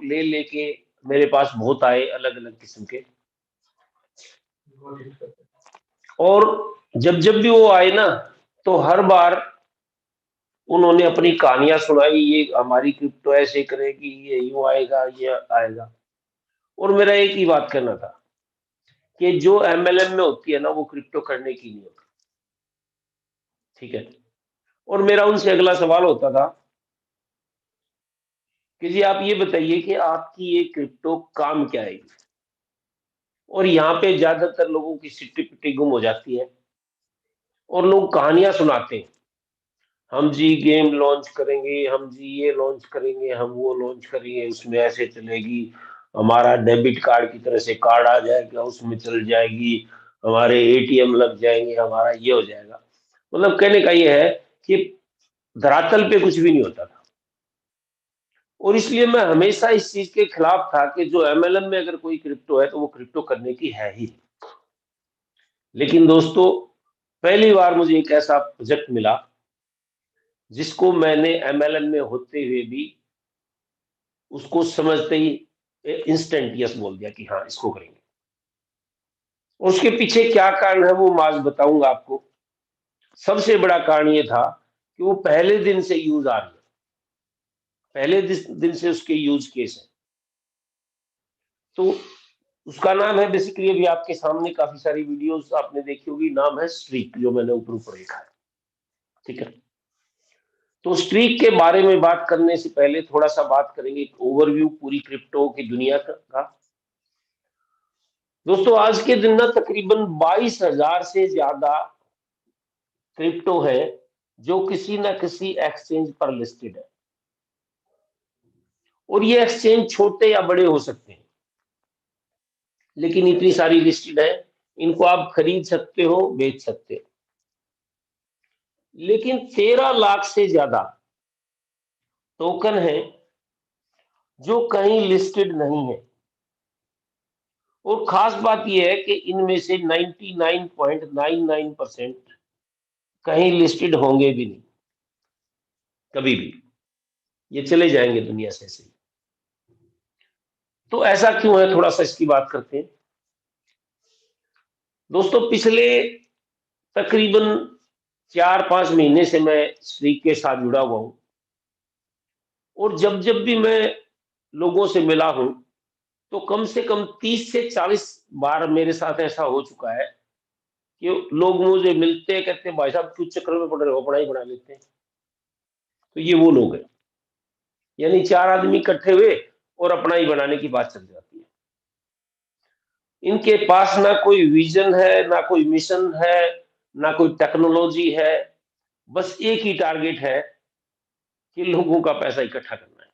ले लेके मेरे पास बहुत आए अलग अलग किस्म के, और जब जब भी वो आए ना तो हर बार उन्होंने अपनी कहानियां सुनाई, ये हमारी क्रिप्टो ऐसे करेगी, ये यूं आएगा, ये आएगा। और मेरा एक ही बात करना था कि जो एमएलएम में होती है ना वो क्रिप्टो करने की नहीं होती, ठीक है। और मेरा उनसे अगला सवाल होता था कि जी आप ये बताइए कि आपकी ये क्रिप्टो काम क्या आएगी। और यहाँ पे ज्यादातर लोगों की सिट्टी पिट्टी गुम हो जाती है और लोग कहानियां सुनाते हैं, हम जी गेम लॉन्च करेंगे, हम जी ये लॉन्च करेंगे, हम वो लॉन्च करेंगे, उसमें ऐसे चलेगी, हमारा डेबिट कार्ड की तरह से कार्ड आ जाएगा, उसमें चल जाएगी, हमारे एटीएम लग जाएंगे, हमारा ये हो जाएगा। मतलब कहने का ये है कि धरातल पे कुछ भी नहीं होता था। और इसलिए मैं हमेशा इस चीज के खिलाफ था कि जो एमएलएम में अगर कोई क्रिप्टो है तो वो क्रिप्टो करने की है ही। लेकिन दोस्तों, पहली बार मुझे एक ऐसा प्रोजेक्ट मिला जिसको मैंने एमएलएम में होते हुए भी उसको समझते ही इंस्टेंट यस बोल दिया कि हाँ इसको करेंगे। और उसके पीछे क्या कारण है वो मैं आज बताऊंगा आपको। सबसे बड़ा कारण ये था कि वो पहले दिन से यूज आ रही है, पहले दिन से उसके यूज केस है। तो उसका नाम है, बेसिकली अभी आपके सामने काफी सारी वीडियोस आपने देखी होगी, नाम है स्ट्रीक, जो मैंने ऊपर ऊपर लिखा है, ठीक है। तो स्ट्रीक के बारे में बात करने से पहले थोड़ा सा बात करेंगे, एक ओवरव्यू पूरी क्रिप्टो की दुनिया का। दोस्तों आज के दिन ना तकरीबन 22,000 से ज्यादा क्रिप्टो है जो किसी ना किसी एक्सचेंज पर लिस्टेड है। और ये एक्सचेंज छोटे या बड़े हो सकते हैं, लेकिन इतनी सारी लिस्टेड है, इनको आप खरीद सकते हो, बेच सकते हो। लेकिन 13 लाख से ज्यादा टोकन है जो कहीं लिस्टेड नहीं है। और खास बात यह है कि इनमें से 99.99% कहीं लिस्टेड होंगे भी नहीं, कभी भी, ये चले जाएंगे दुनिया से ऐसे ही। तो ऐसा क्यों है, थोड़ा सा इसकी बात करते हैं। दोस्तों पिछले तकरीबन 4-5 महीने से मैं स्ट्रीक के साथ जुड़ा हुआ हूं, और जब जब भी मैं लोगों से मिला हूं तो कम से कम 30 से 40 बार मेरे साथ ऐसा हो चुका है कि लोग मुझे मिलते हैं, कहते हैं भाई साहब क्यों चक्कर में पड़ रहे हो, अपना ही बना लेते हैं। तो ये वो लोग हैं, यानी 4 आदमी इकट्ठे हुए और अपना ही बनाने की बात चल जाती है। इनके पास ना कोई विजन है, ना कोई मिशन है, ना कोई टेक्नोलॉजी है, बस एक ही टारगेट है कि लोगों का पैसा इकट्ठा करना है।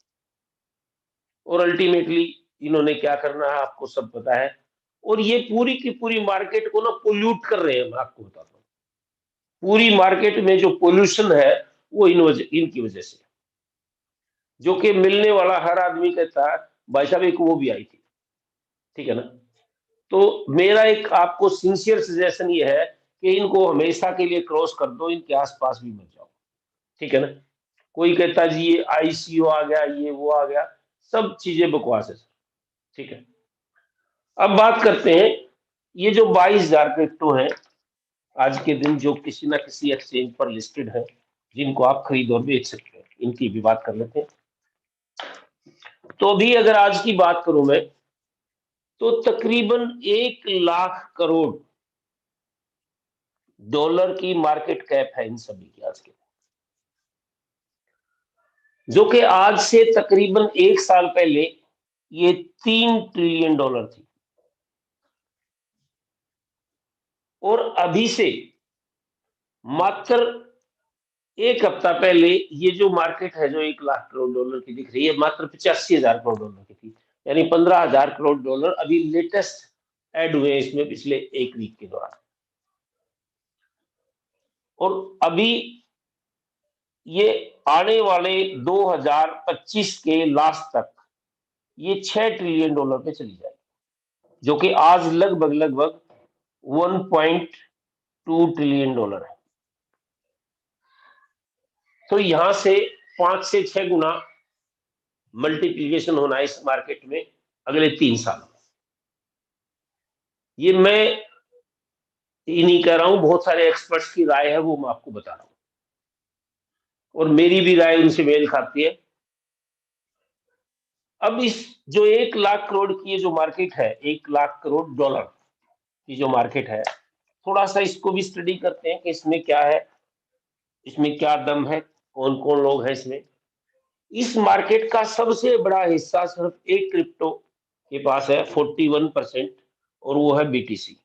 और अल्टीमेटली इन्होंने क्या करना है आपको सब पता है। और ये पूरी की पूरी मार्केट को ना पोल्यूट कर रहे हैं, मैं आपको बताता हूँ। पूरी मार्केट में जो पोल्यूशन है वो इनकी वजह से, जो कि मिलने वाला हर आदमी कहता है भाई साहब एक वो भी आई थी, ठीक है ना। तो मेरा एक आपको सिंसियर सजेशन ये है कि इनको हमेशा के लिए क्रॉस कर दो, इनके आसपास भी मत जाओ, ठीक है ना। कोई कहता जी ये आईसीओ आ गया, ये वो आ गया, सब चीजें बकवास है, ठीक है। अब बात करते हैं, ये जो 22,000 क्रिप्टो है आज के दिन जो किसी ना किसी एक्सचेंज पर लिस्टेड है, जिनको आप खरीद और बेच सकते हैं, इनकी भी बात कर लेते हैं। तो अभी अगर आज की बात करूं मैं, तो तकरीबन 1 लाख करोड़ डॉलर की मार्केट कैप है इन सभी की आज के, जो कि आज से तकरीबन 1 साल पहले ये 3 ट्रिलियन डॉलर थी। और अभी से मात्र 1 हफ्ता पहले ये जो मार्केट है जो 1 लाख करोड़ डॉलर की दिख रही है, मात्र 85,000 करोड़ डॉलर की थी। यानी 15,000 करोड़ डॉलर अभी लेटेस्ट ऐड हुए इसमें पिछले 1 वीक के दौरान। और अभी ये आने वाले 2025 के लास्ट तक ये 6 ट्रिलियन डॉलर पे चली जाएगी, जो कि आज लगभग लगभग 1.2 ट्रिलियन डॉलर है। तो यहां से 5 से 6 गुना मल्टीप्लिकेशन होना है इस मार्केट में अगले 3 साल में। ये मैं ये नहीं कह रहा हूं, बहुत सारे एक्सपर्ट्स की राय है, वो मैं आपको बता रहा हूं, और मेरी भी राय उनसे मेल खाती है। अब इस जो 1 लाख करोड़ की ये जो मार्केट है, 1 लाख करोड़ डॉलर की जो मार्केट है, थोड़ा सा इसको भी स्टडी करते हैं कि इसमें क्या है, इसमें क्या दम है, कौन कौन लोग हैं इसमें। इस मार्केट का सबसे बड़ा हिस्सा सिर्फ एक क्रिप्टो के पास है, 41%, और वो है बीटीसी,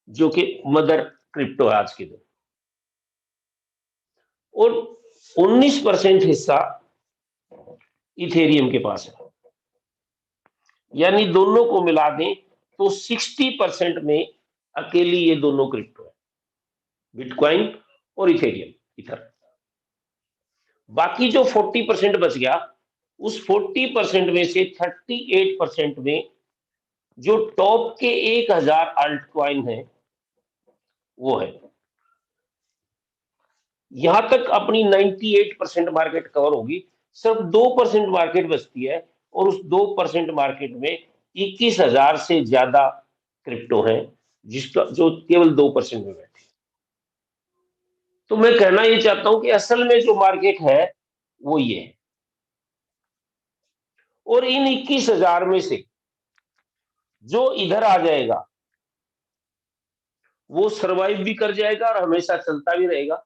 जो कि मदर क्रिप्टो है आज के दिन। और 19% हिस्सा इथेरियम के पास है। यानी दोनों को मिला दें तो 60% में अकेली ये दोनों क्रिप्टो है, बिटकॉइन और इथेरियम, इथर। बाकी जो 40% बच गया, उस 40% में से 38% में जो टॉप के 1000 अल्ट कॉइन है वो है। यहां तक अपनी 98% मार्केट कवर होगी, सिर्फ 2% मार्केट बचती है, और उस 2% मार्केट में 21,000 से ज्यादा क्रिप्टो हैं, जिसका जो केवल 2% में बैठे। तो मैं कहना ये चाहता हूं कि असल में जो मार्केट है वो ये है, और इन 21,000 में से जो इधर आ जाएगा वो सरवाइव भी कर जाएगा और हमेशा चलता भी रहेगा,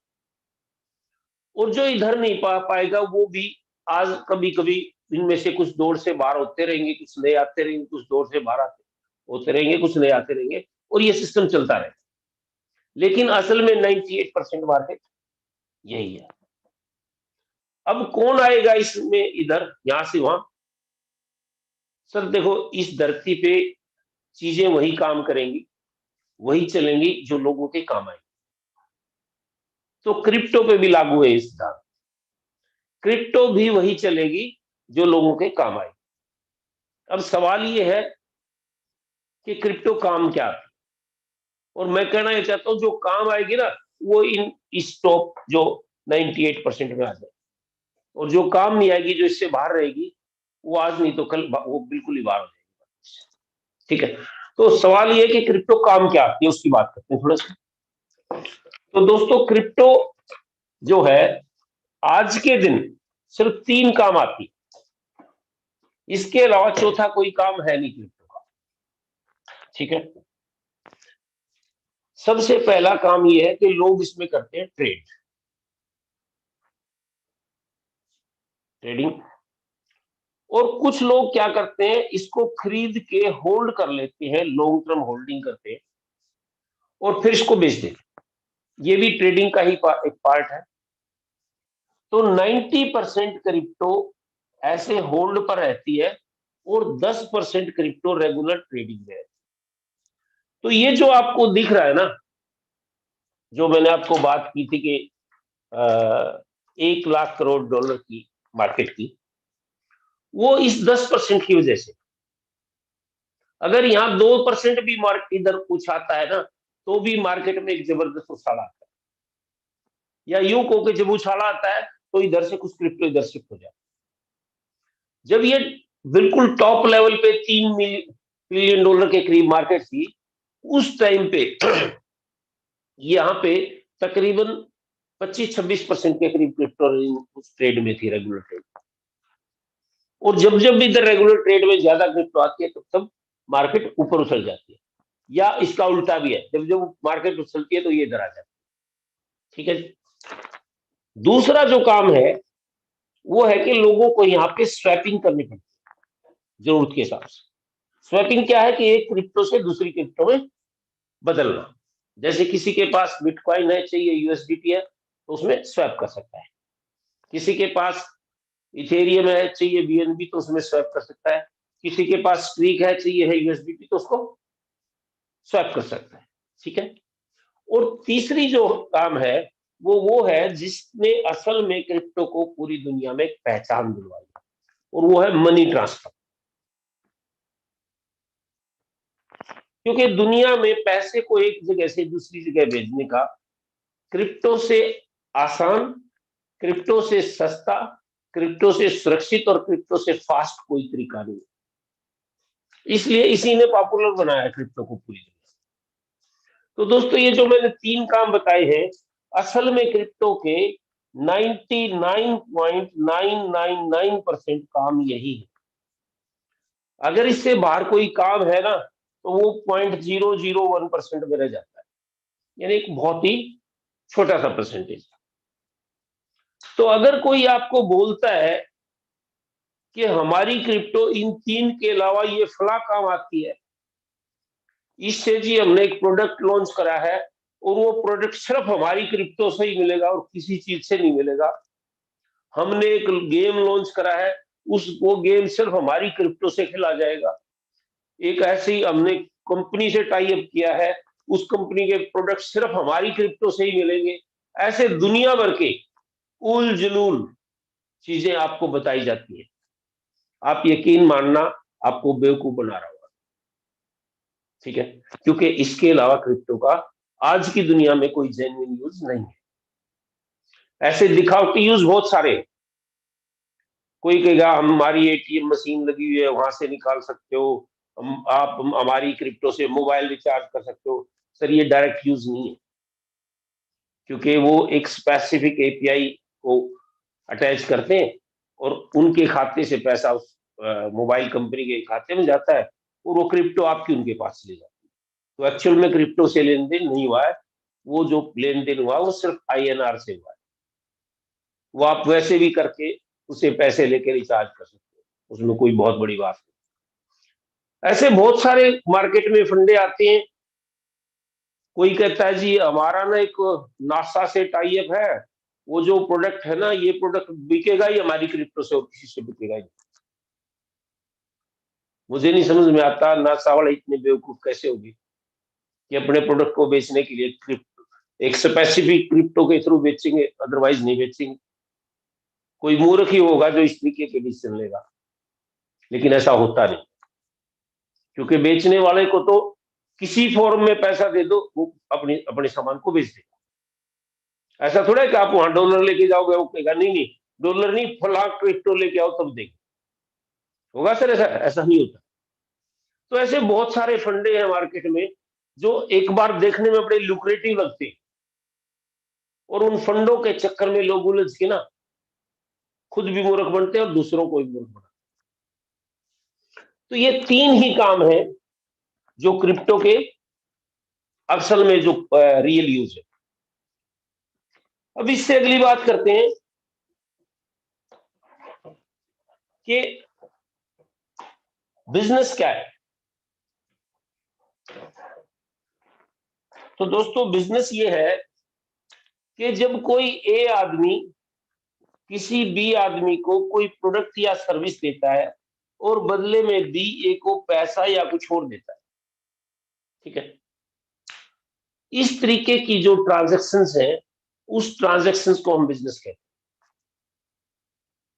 और जो इधर नहीं पा पाएगा वो भी आज कभी कभी इनमें से कुछ दौर से बाहर होते रहेंगे, कुछ नए आते रहेंगे, कुछ दौर से बाहर आते होते रहेंगे, कुछ नए आते रहेंगे, और ये सिस्टम चलता रहेगा। लेकिन असल में 98% मार्केट यही है। अब कौन आएगा इसमें इधर, यहां से वहां? सर देखो, इस धरती पे चीजें वही काम करेंगी, वही चलेंगी जो लोगों के काम आएंगी। तो क्रिप्टो पे भी लागू है इस सिद्धांत। क्रिप्टो भी वही चलेगी जो लोगों के काम आएगी। अब सवाल ये है कि क्रिप्टो काम क्या है, और मैं कहना ये चाहता हूं जो काम आएगी ना वो इन इस टॉप जो 98% में आ जाए, और जो काम नहीं आएगी, जो इससे बाहर रहेगी, वो आज नहीं तो कल वो बिल्कुल ही बाहर हो जाएगी। ठीक है, तो सवाल ये है कि क्रिप्टो काम क्या आती है, उसकी बात करते हैं थोड़ा सा। तो दोस्तों, क्रिप्टो जो है आज के दिन सिर्फ 3 काम आती है, इसके अलावा चौथा कोई काम है नहीं क्रिप्टो का। ठीक है, सबसे पहला काम यह है कि लोग इसमें करते हैं ट्रेडिंग, और कुछ लोग क्या करते हैं, इसको खरीद के होल्ड कर लेते हैं, लॉन्ग टर्म होल्डिंग करते हैं, और फिर इसको बेच देते हैं। ये भी ट्रेडिंग का ही एक पार्ट है। तो 90% क्रिप्टो ऐसे होल्ड पर रहती है, और 10% क्रिप्टो रेगुलर ट्रेडिंग में है। तो ये जो आपको दिख रहा है ना, जो मैंने आपको बात की थी कि 1 लाख करोड़ डॉलर की मार्केट की, वो इस 10% की वजह से। अगर यहाँ 2% भी मार्केट इधर कुछ आता है ना, तो भी मार्केट में एक जबरदस्त उछाल आता है, या यूं कहो कि जब उछाल आता है तो इधर से कुछ क्रिप्टो इधर शिफ्ट हो जाता है। जब ये बिल्कुल टॉप लेवल पे 3 ट्रिलियन डॉलर के करीब मार्केट थी, उस टाइम पे यहाँ पे तकरीबन 25-26% के करीब क्रिप्टो उस ट्रेड में थी, रेगुलर ट्रेड। और जब जब भी इधर रेगुलर ट्रेड में ज्यादा क्रिप्टो आती है तो तब मार्केट ऊपर उछल जाती है, या इसका उल्टा भी है, जब जब मार्केट उछलती है तो ये इधर आ जाती है। ठीक है जी। दूसरा जो काम है वो है कि लोगों को यहाँ पे स्वैपिंग करनी पड़ती है जरूरत के हिसाब से। स्वैपिंग क्या है कि एक क्रिप्टो से दूसरी क्रिप्टो में बदलना। जैसे किसी के पास बिटकॉइन है, चाहिए यूएसडीटी है, तो उसमें स्वैप कर सकता है। किसी के पास इथेरियम है, चाहिए बीएनबी, तो उसमें स्वैप कर सकता है। किसी के पास स्ट्रीक है, चाहिए है यूएसडीटी, तो उसको स्वैप कर सकता है। ठीक है, और तीसरी जो काम है वो है जिसने असल में क्रिप्टो को पूरी दुनिया में पहचान दिलवाई, और वो है मनी ट्रांसफर। क्योंकि दुनिया में पैसे को एक जगह से दूसरी जगह भेजने का क्रिप्टो से आसान, क्रिप्टो से सस्ता क्रिप्टो से सुरक्षित और क्रिप्टो से फास्ट कोई तरीका नहीं, इसलिए इसी ने पॉपुलर बनाया क्रिप्टो को पूरी दुनिया। तो दोस्तों ये जो मैंने 3 काम बताए हैं, असल में क्रिप्टो के 99.999% काम यही है। अगर इससे बाहर कोई काम है ना, तो वो 0.001% में रह जाता है, यानी एक बहुत ही छोटा सा परसेंटेज। तो अगर कोई आपको बोलता है कि हमारी क्रिप्टो इन 3 के अलावा ये फला काम आती है, इससे जी हमने एक प्रोडक्ट लॉन्च करा है और वो प्रोडक्ट सिर्फ हमारी क्रिप्टो से ही मिलेगा और किसी चीज से नहीं मिलेगा, हमने एक गेम लॉन्च करा है, वो गेम सिर्फ हमारी क्रिप्टो से खेला जाएगा, एक ऐसी हमने कंपनी से टाई अप किया है, उस कंपनी के प्रोडक्ट सिर्फ हमारी क्रिप्टो से ही मिलेंगे, ऐसे दुनिया भर के उल जलूल चीजें आपको बताई जाती है। आप यकीन मानना, आपको बेवकूफ बना रहा होगा, ठीक है, क्योंकि इसके अलावा क्रिप्टो का आज की दुनिया में कोई जेन्युइन यूज नहीं है। ऐसे दिखावटी यूज बहुत सारे, कोई कहेगा हमारी एटीएम मशीन लगी हुई है, वहां से निकाल सकते हो, आप हमारी क्रिप्टो से मोबाइल रिचार्ज कर सकते हो। सर ये डायरेक्ट यूज नहीं है, क्योंकि वो एक स्पेसिफिक एपीआई को अटैच करते हैं और उनके खाते से पैसा उस मोबाइल कंपनी के खाते में जाता है और वो क्रिप्टो आपकी उनके पास चली जाती है। तो एक्चुअल में क्रिप्टो से लेन देन नहीं हुआ है, वो जो लेन देन हुआ वो सिर्फ आईएनआर से हुआ है, वो आप वैसे भी करके उसे पैसे लेके रिचार्ज कर सकते हो, उसमें कोई बहुत बड़ी बात नहीं। ऐसे बहुत सारे मार्केट में फंडे आते हैं, कोई कहता है जी हमारा ना एक नासा से टाई अप है, वो जो प्रोडक्ट है ना, ये प्रोडक्ट बिकेगा ही हमारी क्रिप्टो से और किसी से बिकेगा ही। मुझे नहीं समझ में आता नासा वाले इतने बेवकूफ कैसे होगी कि अपने प्रोडक्ट को बेचने के लिए क्रिप्टो, एक स्पेसिफिक क्रिप्टो के थ्रू बेचेंगे, अदरवाइज नहीं बेचेंगे। कोई मूर्ख ही होगा जो इस तरीके के डिसीजन लेगा, लेकिन ऐसा होता नहीं, क्योंकि बेचने वाले को तो किसी फॉर्म में पैसा दे दो, वो अपने अपने सामान को बेच देगा। ऐसा थोड़ा है कि आप वहां डॉलर लेके जाओगे, वो कहेगा नहीं नहीं डॉलर नहीं, फला क्रिप्टो लेके आओ तब देंगे, होगा सर? ऐसा ऐसा नहीं होता। तो ऐसे बहुत सारे फंडे हैं मार्केट में जो एक बार देखने में बड़े लुक्रेटिव लगते हैं, और उन फंडों के चक्कर में लोग उलझ के ना खुद भी मूर्ख बनते हैं और दूसरों को भी मूर्ख बनाते हैं। तो ये 3 ही काम है जो क्रिप्टो के असल में जो रियल यूज है। अब इससे अगली बात करते हैं कि बिजनेस क्या है। तो दोस्तों बिजनेस ये है कि जब कोई ए आदमी किसी बी आदमी को कोई प्रोडक्ट या सर्विस देता है और बदले में बी ए को पैसा या कुछ और देता है, ठीक है, इस तरीके की जो ट्रांजैक्शंस हैं उस ट्रांजैक्शंस को हम बिजनेस कहते हैं।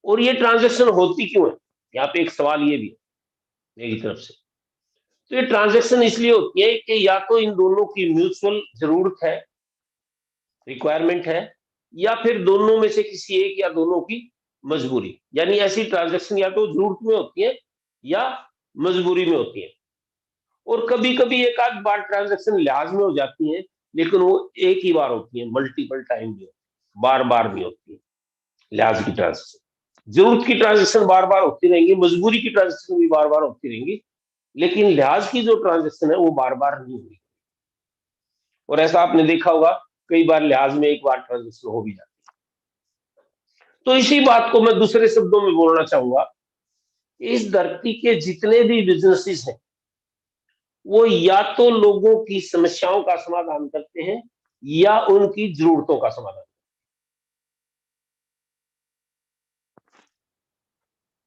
और ये ट्रांजैक्शन होती क्यों है, यहाँ पे एक सवाल ये भी है मेरी तरफ से। तो ये ट्रांजैक्शन इसलिए होती है कि या तो इन दोनों की म्यूचुअल जरूरत है, रिक्वायरमेंट है, या फिर दोनों में से किसी एक या दोनों की मजबूरी, यानी ऐसी ट्रांजैक्शन या तो जरूरत में होती है या मजबूरी में होती है। और कभी कभी एक आध बार ट्रांजैक्शन लिहाज में हो जाती है, लेकिन वो एक ही बार होती है, मल्टीपल टाइम भी होती है, बार बार भी होती है। लिहाज की ट्रांजैक्शन, जरूरत की ट्रांजैक्शन बार बार होती रहेंगी, मजबूरी की ट्रांजैक्शन भी बार बार होती रहेंगी, लेकिन लिहाज की जो ट्रांजैक्शन है वो बार बार नहीं होगी। और ऐसा आपने देखा होगा कई बार लिहाज में एक बार ट्रांजैक्शन हो भी जाती है। तो इसी बात को मैं दूसरे शब्दों में बोलना चाहूंगा, इस धरती के जितने भी बिजनेसेस हैं वो या तो लोगों की समस्याओं का समाधान करते हैं या उनकी जरूरतों का समाधान।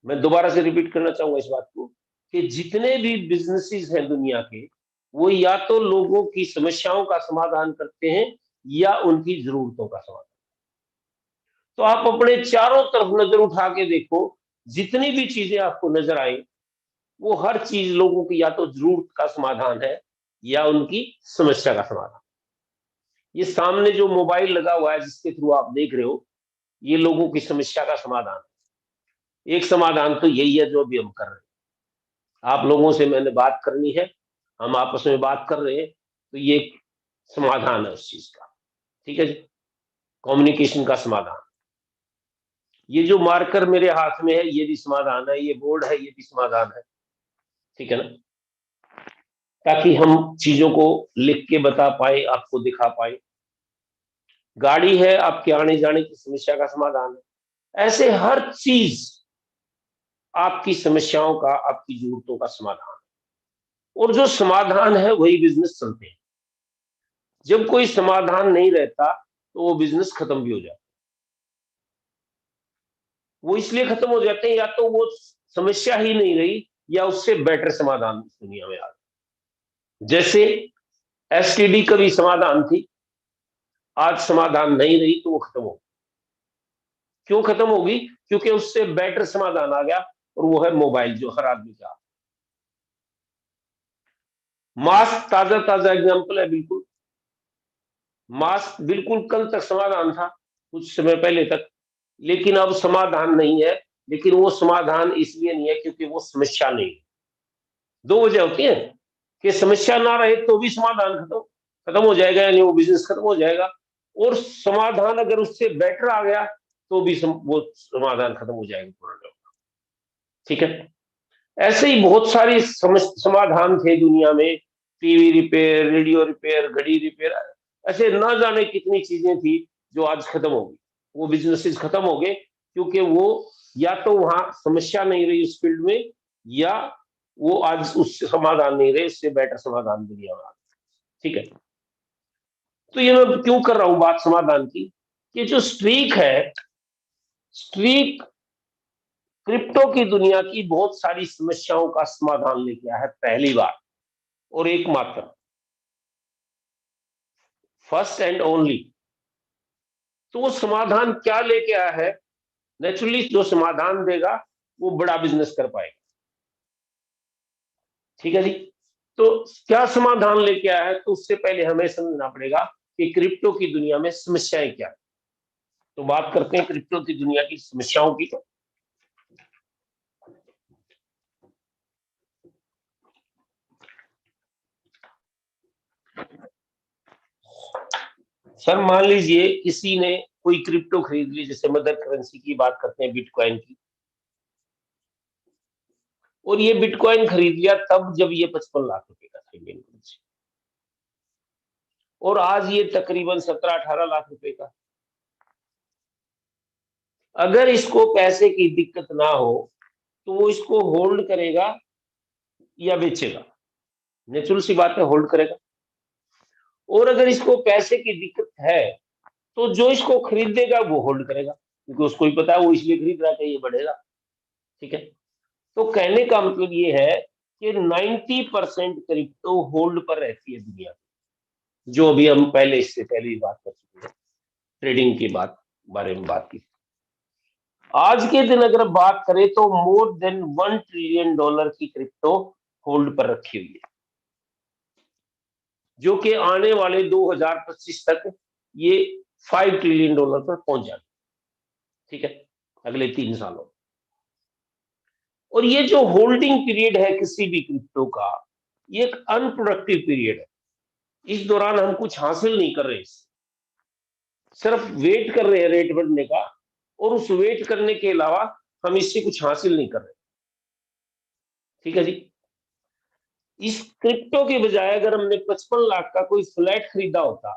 मैं दोबारा से रिपीट करना चाहूंगा इस बात को कि जितने भी बिजनेसेस हैं दुनिया के, वो या तो लोगों की समस्याओं का समाधान करते हैं या उनकी जरूरतों का समाधान। तो आप अपने चारों तरफ नजर उठा के देखो, जितनी भी चीजें आपको नजर आए वो हर चीज लोगों की या तो जरूरत का समाधान है या उनकी समस्या का समाधान। ये सामने जो मोबाइल लगा हुआ है जिसके थ्रू आप देख रहे हो, ये लोगों की समस्या का समाधान है। एक समाधान तो यही है जो अभी हम कर रहे हैं। आप लोगों से मैंने बात करनी है, हम आपस में बात कर रहे हैं, तो ये एक समाधान है उस चीज का। ठीक है जी, कम्युनिकेशन का समाधान। ये जो मार्कर मेरे हाथ में है ये भी समाधान है, ये बोर्ड है ये भी समाधान है। ठीक है ना, ताकि हम चीजों को लिख के बता पाए, आपको दिखा पाए। गाड़ी है, आपके आने जाने की समस्या का समाधान है। ऐसे हर चीज आपकी समस्याओं का, आपकी जरूरतों का समाधान है। और जो समाधान है वही बिजनेस चलते हैं। जब कोई समाधान नहीं रहता तो वो बिजनेस खत्म भी हो जाता है। वो इसलिए खत्म हो जाते हैं, या तो वो समस्या ही नहीं रही या उससे बेटर समाधान इस दुनिया में आ गया। जैसे एसटीडी कभी समाधान थी, आज समाधान नहीं रही तो वो खत्म हो गई। क्यों खत्म होगी? क्योंकि उससे बेटर समाधान आ गया, और वो है मोबाइल, जो हर आदमी का। मास्क ताजा ताजा एग्जाम्पल है, बिल्कुल। मास्क बिल्कुल कल तक समाधान था, कुछ समय पहले तक, लेकिन अब समाधान नहीं है। लेकिन वो समाधान इसलिए नहीं है क्योंकि वो समस्या नहीं है। दो वजह होती है कि समस्या ना रहे तो भी समाधान खत्म खत्म हो जाएगा, यानी वो बिजनेस खत्म हो जाएगा। और समाधान अगर उससे बेटर आ गया तो भी वो समाधान खत्म हो जाएगा पूरा। ठीक है, ऐसे ही बहुत सारी समाधान थे दुनिया में। टीवी रिपेयर, रेडियो रिपेयर, घड़ी रिपेयर, ऐसे ना जाने कितनी चीजें थी जो आज खत्म हो गई। वो बिजनेसेस खत्म हो गए क्योंकि वो या तो वहां समस्या नहीं रही उस फील्ड में, या वो आज उससे समाधान नहीं रहे, उससे बेटर समाधान दुनिया में आ गया। ठीक है, तो ये मैं क्यों कर रहा हूं बात समाधान की, कि जो स्ट्रीक है, स्ट्रीक क्रिप्टो की दुनिया की बहुत सारी समस्याओं का समाधान लेके आया है पहली बार, और एकमात्र, फर्स्ट एंड ओनली। तो वो समाधान क्या लेके आया है? नेचुरली जो समाधान देगा वो बड़ा बिजनेस कर पाएगा। ठीक है जी, तो क्या समाधान लेके आया है, तो उससे पहले हमें समझना पड़ेगा कि क्रिप्टो की दुनिया में समस्याएं क्या है। तो बात करते हैं क्रिप्टो की दुनिया की समस्याओं की। सर मान लीजिए किसी ने कोई क्रिप्टो खरीद ली, जैसे मदर करेंसी की बात करते हैं, बिटकॉइन की। और ये बिटकॉइन खरीद लिया तब जब ये 55 लाख रुपए का था इंडियन करेंसी, और आज ये तकरीबन 17-18 लाख रुपए का। अगर इसको पैसे की दिक्कत ना हो तो वो इसको होल्ड करेगा या बेचेगा? नेचुरल सी बात है, होल्ड करेगा। और अगर इसको पैसे की दिक्कत है तो जो इसको खरीदेगा वो होल्ड करेगा, क्योंकि उसको ही पता है वो इसलिए खरीद रहा है कि ये बढ़ेगा। ठीक है, तो कहने का मतलब ये है कि 90% क्रिप्टो होल्ड पर रहती है दुनिया, जो अभी हम पहले, इससे पहले ही बात कर चुके हैं, ट्रेडिंग की बात बारे में बात की। आज के दिन अगर बात करें तो मोर देन $1 ट्रिलियन की क्रिप्टो होल्ड पर रखी हुई है, जो कि आने वाले 2025 तक ये $5 ट्रिलियन पर पहुंच जाएगी। ठीक है, अगले 3 सालों। और ये जो होल्डिंग पीरियड है किसी भी क्रिप्टो का, ये एक अनप्रोडक्टिव पीरियड है। इस दौरान हम कुछ हासिल नहीं कर रहे, सिर्फ वेट कर रहे हैं रेट बढ़ने का, और उस वेट करने के अलावा हम इससे कुछ हासिल नहीं कर रहे। ठीक है जी, इस क्रिप्टो के बजाय अगर हमने 55 लाख का कोई फ्लैट खरीदा होता,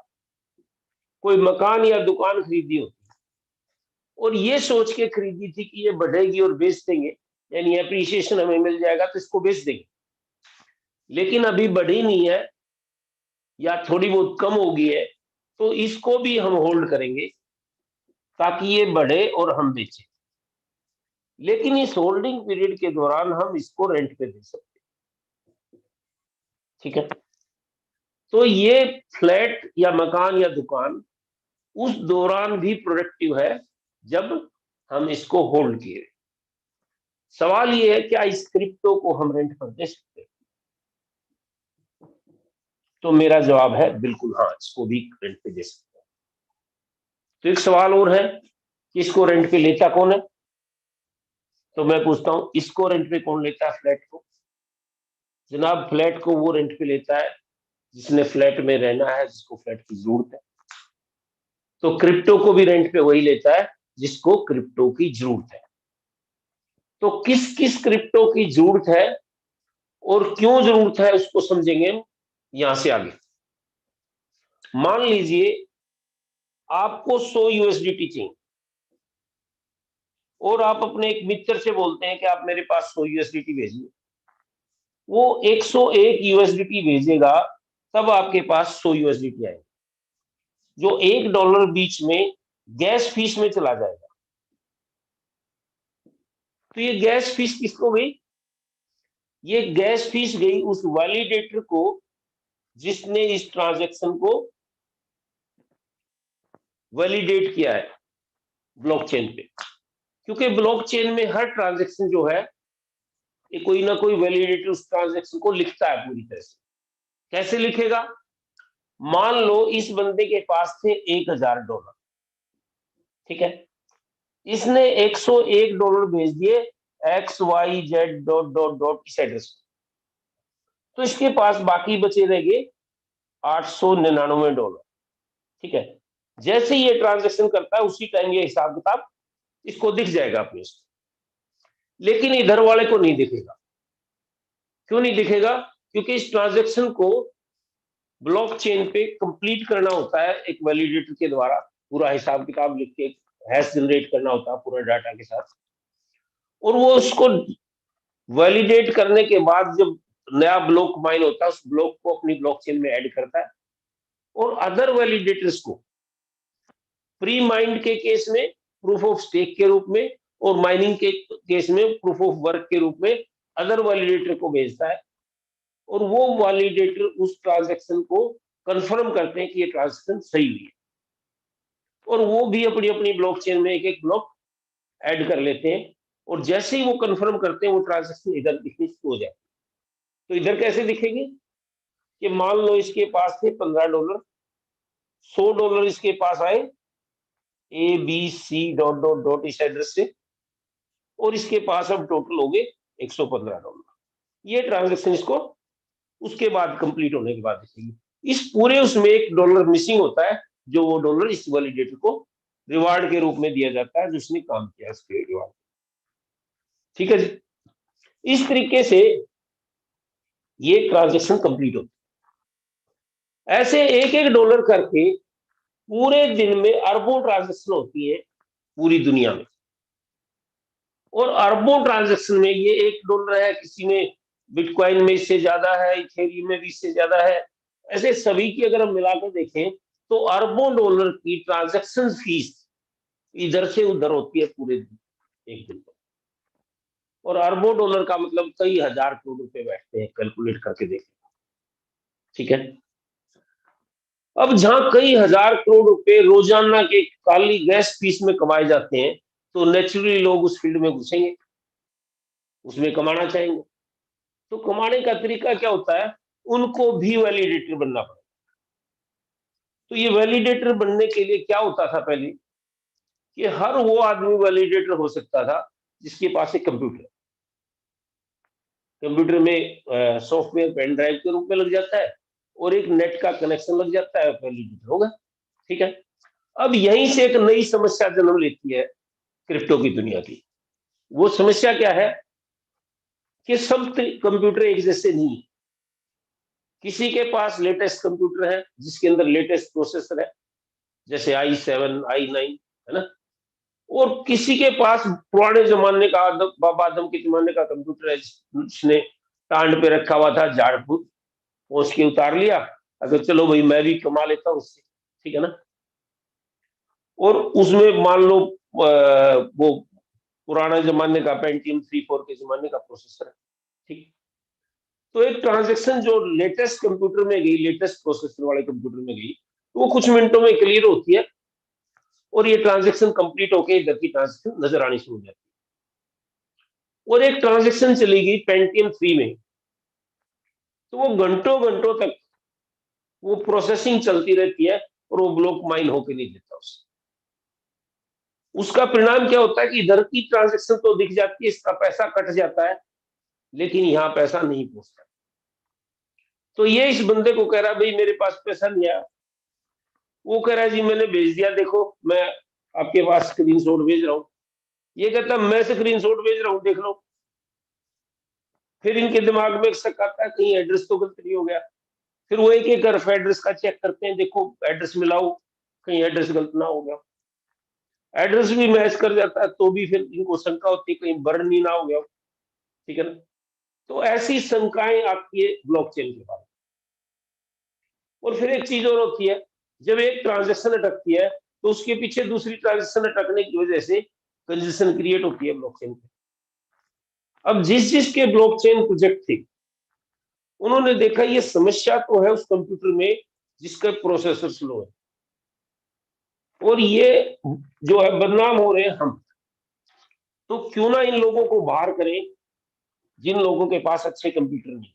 कोई मकान या दुकान खरीदी होती, और ये सोच के खरीदी थी कि ये बढ़ेगी और बेच देंगे, यानी एप्रिसिएशन हमें मिल जाएगा तो इसको बेच देंगे, लेकिन अभी बढ़ी नहीं है या थोड़ी बहुत कम हो गई है, तो इसको भी हम होल्ड करेंगे ताकि ये बढ़े और हम बेचें। लेकिन इस होल्डिंग पीरियड के दौरान हम इसको रेंट पे दे सकते हैं। ठीक है, तो ये फ्लैट या मकान या दुकान उस दौरान भी प्रोडक्टिव है जब हम इसको होल्ड किए। सवाल ये है, क्या इस क्रिप्टो को हम रेंट पर दे सकते हैं? तो मेरा जवाब है बिल्कुल हाँ, इसको भी रेंट पे दे सकते हैं। तो एक सवाल और है कि इसको रेंट पे लेता कौन है? तो मैं पूछता हूं, इसको रेंट पे कौन लेता है? फ्लैट को। जनाब फ्लैट को वो रेंट पे लेता है जिसने फ्लैट में रहना है, जिसको फ्लैट की जरूरत है। तो क्रिप्टो को भी रेंट पे वही लेता है जिसको क्रिप्टो की जरूरत है। तो किस किस क्रिप्टो की जरूरत है और क्यों जरूरत है उसको समझेंगे हम यहां से आगे। मान लीजिए आपको 100 यूएसडीटी चाहिए और आप अपने एक मित्र से बोलते हैं कि आप मेरे पास 100 यूएसडीटी भेजिए। वो 101 यूएसडीटी भेजेगा, तब आपके पास 100 यूएसडीटी आएगा। जो $1 बीच में गैस फीस में चला जाएगा। तो ये गैस फीस किसको गई? ये गैस फीस गई उस वैलिडेटर को जिसने इस ट्रांजैक्शन को वैलिडेट किया है ब्लॉकचेन पे। क्योंकि ब्लॉकचेन में हर ट्रांजैक्शन जो है, ये कोई ना कोई वैलिडेटर उस ट्रांजैक्शन को लिखता है पूरी तरह से। कैसे लिखेगा? मान लो इस बंदे के पास थे $1000, ठीक है। इसने $101 भेज दिए XYZ इस एड्रेस को। तो इसके पास बाकी बचे रह गए $899, ठीक है। जैसे ये ट्रांजैक्शन करता है उसी टाइम ये हिसाब किताब इसको दिख जाएगा अपने से। लेकिन इधर वाले को नहीं दिखेगा। क्यों नहीं दिखेगा? क्योंकि इस ट्रांजैक्शन को ब्लॉकचेन पे कंप्लीट करना होता है एक वैलिडेटर के द्वारा। पूरा हिसाब किताब लिख के हैश जनरेट करना होता है पूरे डाटा के साथ। और वो उसको वैलिडेट करने के बाद जब नया ब्लॉक माइन होता है, उस ब्लॉक को अपनी ब्लॉकचेन में ऐड करता है। और अदर वैलिडेटर्स को प्री माइंड के केस में प्रूफ ऑफ स्टेक के रूप में और माइनिंग के केस में प्रूफ ऑफ वर्क के रूप में अदर वैलिडेटर को भेजता है। और वो वैलिडेटर उस ट्रांजैक्शन को कंफर्म करते हैं कि ये ट्रांजैक्शन सही हुई है। और वो भी अपनी अपनी ब्लॉकचेन में एक एक ब्लॉक ऐड कर लेते हैं। और जैसे ही वो कंफर्म करते हैं वो ट्रांजैक्शन इधर दिखनी शुरू हो जाए। तो इधर कैसे दिखेगी? कि मान लो इसके पास थे $15, $100 इसके पास आए ABC ... इस एड्रेस से, और इसके पास अब टोटल हो गए $115। ये ट्रांजैक्शन इसको उसके बाद कंप्लीट होने के बाद दिखेगी। इस पूरे उसमें $1 मिसिंग होता है, जो वो डॉलर इस वैलिडेटर को रिवार्ड के रूप में दिया जाता है जिसने काम किया इसके रिवार्ड। ठीक है जी। इस तरीके से ये ट्रांजैक्शन कंप्लीट होती है। ऐसे एक एक डॉलर करके पूरे दिन में अरबों ट्रांजैक्शन होती है पूरी दुनिया में। और अरबों ट्रांजैक्शन में ये $1 है, किसी में बिटकॉइन में इससे ज्यादा है, इथेरियम में भी इससे ज्यादा है। ऐसे सभी की अगर हम मिलाकर देखें तो अरबों डॉलर की ट्रांजैक्शन फीस इधर से उधर होती है पूरे दिन, एक दिन में। और अरबों डॉलर का मतलब कई हजार करोड़ रुपए बैठते हैं, कैलकुलेट करके देखें, ठीक है। अब जहां कई हजार करोड़ रुपए रोजाना के खाली गैस फीस में कमाए जाते हैं, तो नेचुरली लोग उस फील्ड में घुसेंगे, उसमें कमाना चाहेंगे। तो कमाने का तरीका क्या होता है? उनको भी वैलिडेटर बनना पड़ता है। तो ये वैलिडेटर बनने के लिए क्या होता था पहले? कि हर वो आदमी वैलिडेटर हो सकता था जिसके पास एक कंप्यूटर। कंप्यूटर में सॉफ्टवेयर पेन ड्राइव के रूप में लग जाता है और एक नेट का कनेक्शन लग जाता है, वैलिडेटर होगा, ठीक है। अब यहीं से एक नई समस्या जन्म लेती है क्रिप्टो की दुनिया की। वो समस्या क्या है? कि सब कंप्यूटर एक जैसे नहीं है। किसी के पास लेटेस्ट कंप्यूटर है जिसके अंदर लेटेस्ट प्रोसेसर है, जैसे i7 i9, है ना। और किसी के पास पुराने जमाने का बाबा आदम के जमाने का कंप्यूटर है जिसने टांड पे रखा हुआ था, झाड़ फूक पोंछ के उतार लिया, अगर चलो भाई मैं भी कमा लेता हूँ उससे, ठीक है ना। और उसमें मान लो वो पुराना जमाने का पेंटियम 3-4 के जमाने का प्रोसेसर है, ठीक। तो एक ट्रांजेक्शन जो लेटेस्ट कंप्यूटर में गई, लेटेस्ट प्रोसेसर वाले कंप्यूटर में गई, तो वो कुछ मिनटों में क्लियर होती है और ये ट्रांजेक्शन कंप्लीट होकर इधर की ट्रांजेक्शन नजर आनी शुरू हो जाती है। और एक ट्रांजेक्शन चली गई पेंटियम 3 में, तो वो घंटों घंटों तक वो प्रोसेसिंग चलती रहती है और वो ब्लॉक माइन होके नहीं देता उसे। उसका परिणाम क्या होता है कि इधर की ट्रांजेक्शन तो दिख जाती है, इसका पैसा कट जाता है, लेकिन यहाँ पैसा नहीं पहुंचता। तो ये इस बंदे को कह रहा है भाई मेरे पास पैसा नहीं आया। वो कह रहा है जी मैंने भेज दिया, देखो मैं आपके पास स्क्रीनशॉट भेज रहा हूँ। ये कहता है मैं स्क्रीनशॉट भेज रहा हूँ, देख लो। फिर इनके दिमाग में एक शक आता है कहीं एड्रेस तो गलत नहीं हो गया। फिर वो एक एक रफ एड्रेस का चेक करते हैं, देखो एड्रेस मिलाओ, कहीं एड्रेस गलत ना हो गया। एड्रेस भी मैच कर जाता है तो भी फिर इनको शंका होती है कहीं बर्न नहीं ना हो गया। ठीक है ना। तो ऐसी शंकाएं आती है ब्लॉकचेन के बारे में। और फिर एक चीज और होती है, जब एक ट्रांजेक्शन अटकती है तो उसके पीछे दूसरी ट्रांजेक्शन अटकने की वजह से कंजेशन क्रिएट होती है ब्लॉकचेन पे। अब जिस जिसके ब्लॉकचेन प्रोजेक्ट थे, उन्होंने देखा ये समस्या तो है उस कंप्यूटर में जिसका प्रोसेसर स्लो है, और ये जो है बदनाम हो रहे हैं हम। तो क्यों ना इन लोगों को बाहर करें जिन लोगों के पास अच्छे कंप्यूटर नहीं।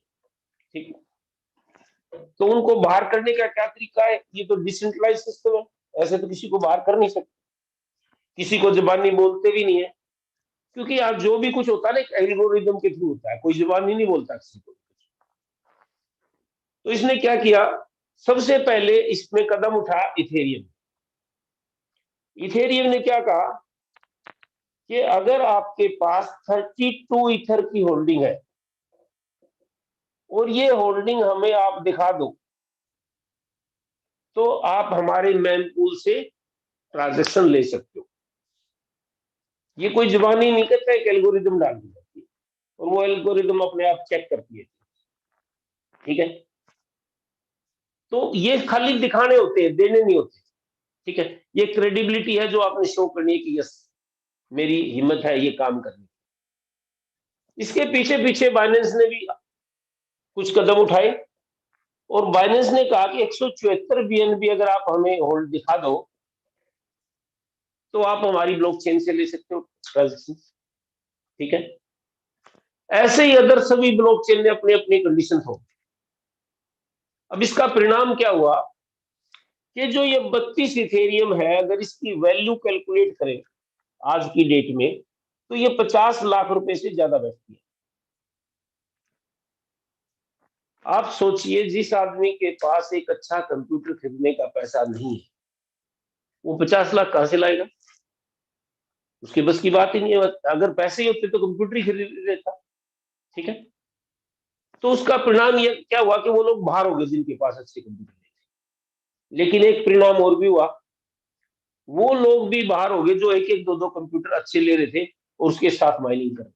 ठीक है। तो उनको बाहर करने का क्या तरीका है? ये तो डिसेंट्रलाइज सिस्टम है, ऐसे तो किसी को बाहर कर नहीं सकते, किसी को जबानी बोलते भी नहीं है। क्योंकि आप जो भी कुछ होता है ना एक एल्गोरिदम के थ्रू होता है, कोई जबानी नहीं बोलता किसी को। तो इसने क्या किया, सबसे पहले इसने कदम उठाया इथेरियम। इथेरियम ने क्या कहा कि अगर आपके पास 32 ईथर की होल्डिंग है और ये होल्डिंग हमें आप दिखा दो, तो आप हमारे मेम पूल से ट्रांजेक्शन ले सकते हो। ये कोई जुबानी नहीं करता, एक एल्गोरिदम डाल दी जाती है और वो एल्गोरिदम अपने आप चेक करती है। ठीक है। तो ये खाली दिखाने होते हैं, देने नहीं होते। ठीक है। ये क्रेडिबिलिटी है जो आपने शो करनी है कि यस मेरी हिम्मत है ये काम करने की। इसके पीछे पीछे बाइनेंस ने भी कुछ कदम उठाए और बाइनेंस ने कहा कि 174 बीएनबी अगर आप हमें होल्ड दिखा दो तो आप हमारी ब्लॉकचेन से ले सकते हो ट्रांजेक्शन। ठीक है। ऐसे ही अदर सभी ब्लॉकचेन ने अपनी अपनी कंडीशन हो। अब इसका परिणाम क्या हुआ कि जो ये 32 इथेरियम है, अगर इसकी वैल्यू कैलकुलेट करें आज की डेट में, तो ये 50 लाख रुपए से ज्यादा बैठती है। आप सोचिए जिस आदमी के पास एक अच्छा कंप्यूटर खरीदने का पैसा नहीं है, वो 50 लाख कहां से लाएगा? उसके बस की बात ही नहीं है। अगर पैसे ही होते तो कंप्यूटर ही खरीद लेता। ठीक है। तो उसका परिणाम ये क्या हुआ कि वो लोग बाहर हो गए जिनके पास अच्छे कंप्यूटर थे। लेकिन एक परिणाम और भी हुआ, वो लोग भी बाहर हो गए जो एक एक दो दो कंप्यूटर अच्छे ले रहे थे और उसके साथ माइनिंग कर रहे थे।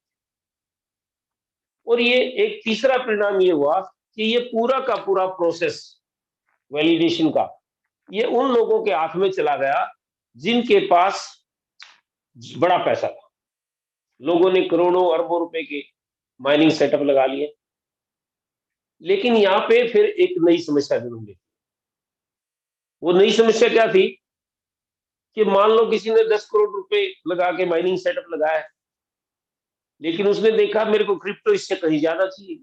और ये एक तीसरा परिणाम ये हुआ कि ये पूरा का पूरा प्रोसेस वैलिडेशन का ये उन लोगों के हाथ में चला गया जिनके पास बड़ा पैसा था। लोगों ने करोड़ों अरबों रुपए के माइनिंग सेटअप लगा लिए। लेकिन यहाँ पे फिर एक नई समस्या जन्म ली। वो नई समस्या क्या थी कि मान लो किसी ने 10 करोड़ रुपए लगा के माइनिंग सेटअप लगाया, लेकिन उसने देखा मेरे को क्रिप्टो इससे कहीं ज्यादा चाहिए,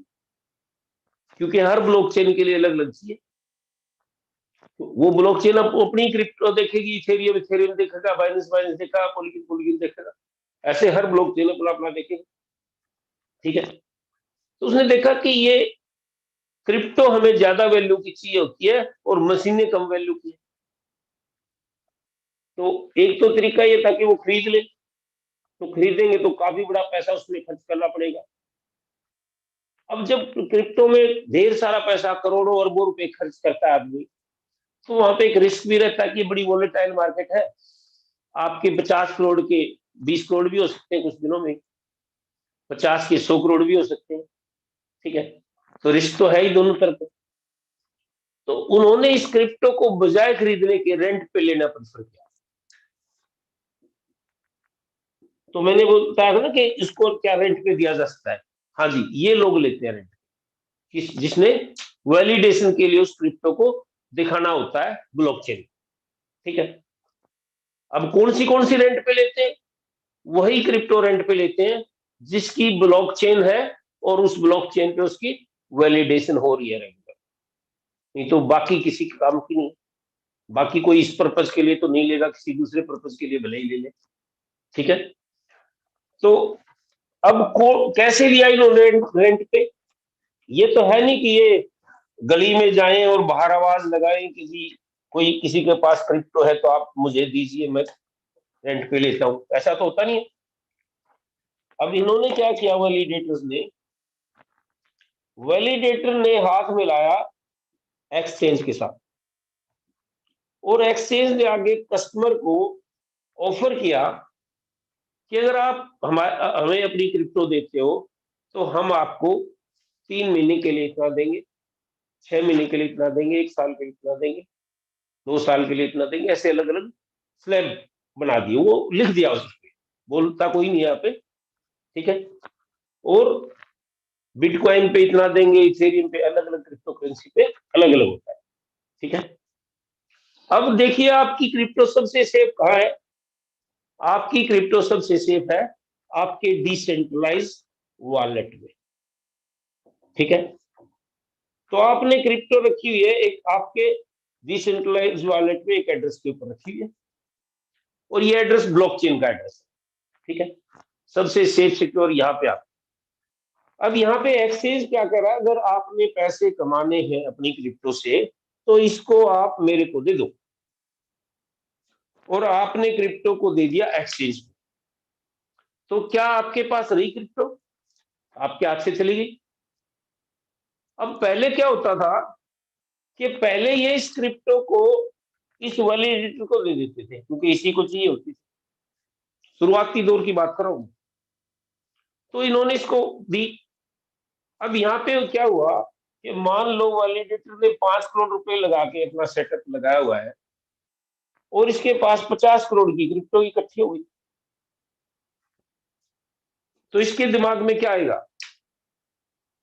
क्योंकि हर ब्लॉकचेन के लिए अलग अलग चाहिए। तो वो ब्लॉकचेन अपनी क्रिप्टो देखेगी, इथेरियम इथेरियम देखेगा, बाइनेंस बाइनेंस देखेगा, पॉलीगन पॉलीगन देखेगा। ऐसे हर ब्लॉकचेन अपना अपना देखेगा। ठीक है। तो उसने देखा कि ये क्रिप्टो हमें ज्यादा वैल्यू की चाहिए होती है और मशीनें कम वैल्यू की है। तो एक तो तरीका ये था कि वो खरीद ले, तो खरीदेंगे तो काफी बड़ा पैसा उसमें खर्च करना पड़ेगा। अब जब क्रिप्टो में ढेर सारा पैसा करोड़ों अरबों रुपए खर्च करता है आदमी, तो वहां पे एक रिस्क भी रहता है कि बड़ी वोलेटाइल मार्केट है। आपके 50 करोड़ के 20 करोड़ भी हो सकते हैं कुछ दिनों में, 50 के 100 करोड़ भी हो सकते हैं। ठीक है। तो रिस्क तो है ही दोनों तरफ। तो उन्होंने इस क्रिप्टो को बजाय खरीदने के रेंट पे लेना प्रेफर किया। तो मैंने बताया था ना कि इसको क्या रेंट पे दिया जा सकता है। हाँ जी, ये लोग लेते हैं रेंट, जिसने वैलिडेशन के लिए उस क्रिप्टो को दिखाना होता है ब्लॉकचेन। ठीक है। अब कौन सी रेंट पे लेते हैं? वही क्रिप्टो रेंट पे लेते हैं जिसकी ब्लॉकचेन है और उस ब्लॉकचेन पे उसकी वैलिडेशन हो रही है रेगुलर। नहीं तो बाकी किसी काम की नहीं। बाकी कोई इस पर्पज के लिए तो नहीं लेगा, किसी दूसरे पर्पज के लिए भले ही ले ले। ठीक है। तो अब कैसे लिया इन्होंने रेंट पे? ये तो है नहीं कि ये गली में जाएं और बाहर आवाज लगाएं कोई किसी के पास क्रिप्टो है तो आप मुझे दीजिए, मैं रेंट पे लेता हूं, ऐसा तो होता नहीं है। अब इन्होंने क्या किया, वैलिडेटर ने हाथ मिलाया एक्सचेंज के साथ, और एक्सचेंज ने आगे कस्टमर को ऑफर किया कि अगर आप हमें अपनी क्रिप्टो देते हो तो हम आपको 3 महीने के लिए इतना देंगे, 6 महीने के लिए इतना देंगे, 1 साल के लिए इतना देंगे, 2 साल के लिए इतना देंगे, ऐसे अलग अलग स्लैब बना दिए, वो लिख दिया उसमें, बोलता कोई नहीं यहाँ पे, ठीक है। और बिटकॉइन पे इतना देंगे, इथेरियम पे, अलग अलग क्रिप्टो करेंसी पे अलग अलग होता है, ठीक है। अब देखिए आपकी क्रिप्टो सबसे सेफ कहाँ है? आपकी क्रिप्टो सबसे सेफ है आपके डिसेंट्रलाइज वॉलेट में, ठीक है। तो आपने क्रिप्टो रखी हुई है एक आपके डिसेंट्रलाइज वॉलेट में, एक एड्रेस के ऊपर रखी हुई है, और ये एड्रेस ब्लॉकचेन का एड्रेस है, ठीक है। सबसे सेफ सिक्योर यहाँ पे आप। अब यहाँ पे एक्सचेंज क्या कर रहा है, अगर आपने पैसे कमाने हैं अपनी क्रिप्टो से तो इसको आप मेरे को दे दो, और आपने क्रिप्टो को दे दिया एक्सचेंज को, तो क्या आपके पास रही क्रिप्टो? आपके हाथ से चली गई। अब पहले क्या होता था कि पहले ये इस क्रिप्टो को इस वैलिडेटर को दे देते थे, क्योंकि इसी को चाहिए होती थी, शुरुआती दौर की बात कर रहा हूं, तो इन्होंने इसको दी। अब यहाँ पे क्या हुआ कि मान लो वैलिडेटर ने 5 करोड़ रुपए लगा के अपना सेटअप लगाया हुआ है, और इसके पास 50 करोड़ की क्रिप्टो इकट्ठी हो गई, तो इसके दिमाग में क्या आएगा?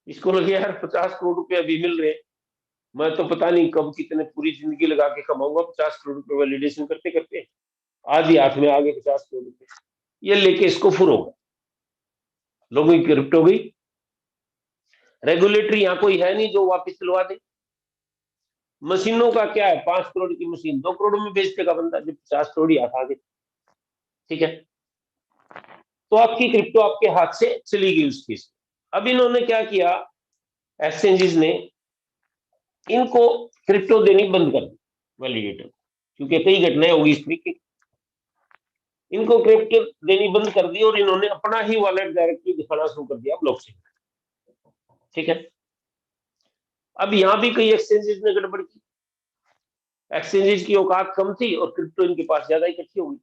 इसको लगे यार 50 करोड़ रुपए अभी मिल रहे, मैं तो पता नहीं कब कितने पूरी जिंदगी लगा के कमाऊंगा 50 करोड़ रुपए वैलिडेशन करते करते, आज ही हाथ में आ गए 50 करोड़ रुपए, ये लेके इसको फुर होगा, लोगों की क्रिप्टो गई। रेगुलेटरी यहाँ कोई है नहीं जो वापस दिलवा दे। मशीनों का क्या है, 5 करोड़ की मशीन 2 करोड़ में बेच देगा बंदा, जब 50 करोड़ ही हाथ आ गए, ठीक है। तो आपकी क्रिप्टो आपके हाथ से चली गई उस केस में। अब इन्होंने क्या किया, एक्सचेंजेस ने इनको क्रिप्टो देनी बंद कर दी वैलिडेटर, क्योंकि कई घटनाएं होगी इस तरीके की, इनको क्रिप्टो देनी बंद कर दी और इन्होंने अपना ही वॉलेट डायरेक्टली दिखाना शुरू कर दिया ब्लॉकचेन, ठीक है। अब यहाँ भी कई एक्सचेंजेस ने गड़बड़ की, एक्सचेंजेस की औकात कम थी और क्रिप्टो इनके पास ज्यादा इकट्ठी हो गई,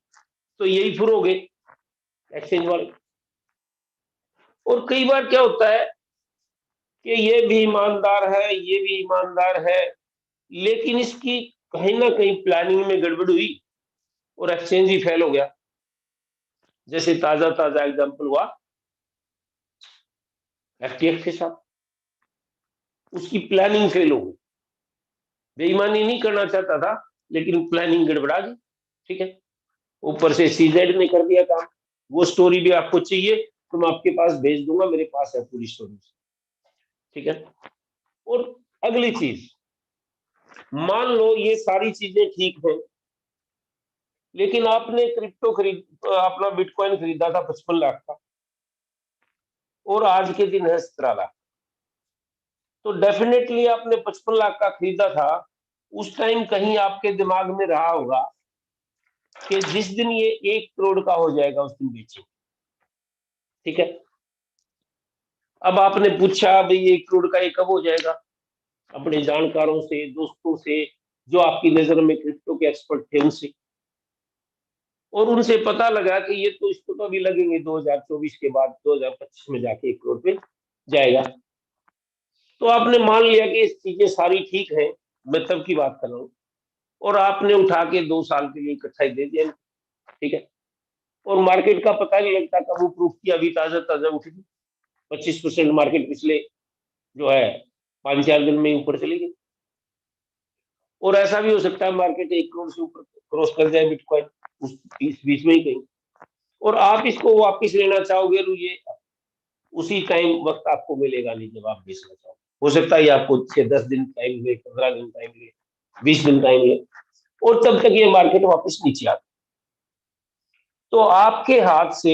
तो यही फुर हो गए एक्सचेंज वाले। और कई बार क्या होता है कि ये भी ईमानदार है, ये भी ईमानदार है, लेकिन इसकी कहीं ना कहीं प्लानिंग में गड़बड़ हुई और एक्सचेंज ही फेल हो गया। जैसे ताजा ताजा एग्जांपल हुआ एफटीएक्स के साथ, उसकी प्लानिंग फेल हो गई, बेईमानी नहीं करना चाहता था लेकिन प्लानिंग गड़बड़ा गई, ठीक है। ऊपर से सीजेड ने कर दिया काम। वो स्टोरी भी आपको चाहिए तो मैं आपके पास भेज दूंगा, मेरे पास है पूरी स्टोरी, ठीक है। और अगली चीज, मान लो ये सारी चीजें ठीक है, लेकिन आपने क्रिप्टो अपना बिटकॉइन खरीदा था 55 लाख का, और आज के दिन है 17 लाख, तो डेफिनेटली आपने 55 लाख का खरीदा था, उस टाइम कहीं आपके दिमाग में रहा होगा कि जिस दिन ये 1 करोड़ का हो जाएगा उस दिन बेचेंगे, ठीक है। अब आपने पूछा भाई 1 करोड़ का ये कब हो जाएगा, अपने जानकारों से, दोस्तों से, जो आपकी नजर में क्रिप्टो के एक्सपर्ट थे उनसे, और उनसे पता लगा कि ये तो इसको तो अभी लगेंगे 2024 के बाद 2025 में जाके 1 करोड़ पे जाएगा। तो आपने मान लिया कि इस चीजें सारी ठीक है, मैं तब की बात कर रहा हूँ, और आपने उठा के 2 साल के लिए इकट्ठा ही दे दिया, ठीक है। और मार्केट का पता नहीं लगता कब वो प्रूफ किया, अभी ताजा ताजा उठी थी 25% मार्केट पिछले जो है 5-4 दिन में ऊपर चली गई। और ऐसा भी हो सकता है मार्केट 1 करोड़ से ऊपर क्रॉस कर जाए बिटकॉइन उस बीच में ही कहीं, और आप इसको वापिस लेना चाहोगे तो ये उसी टाइम वक्त आपको मिलेगा नहीं जब आप बेचना चाहो। हो सकता है आपको 6-10 दिन टाइम ले, 15 दिन टाइम ले, 20 दिन टाइम ले, और तब तक ये मार्केट वापस नीचे आती। तो आपके हाथ से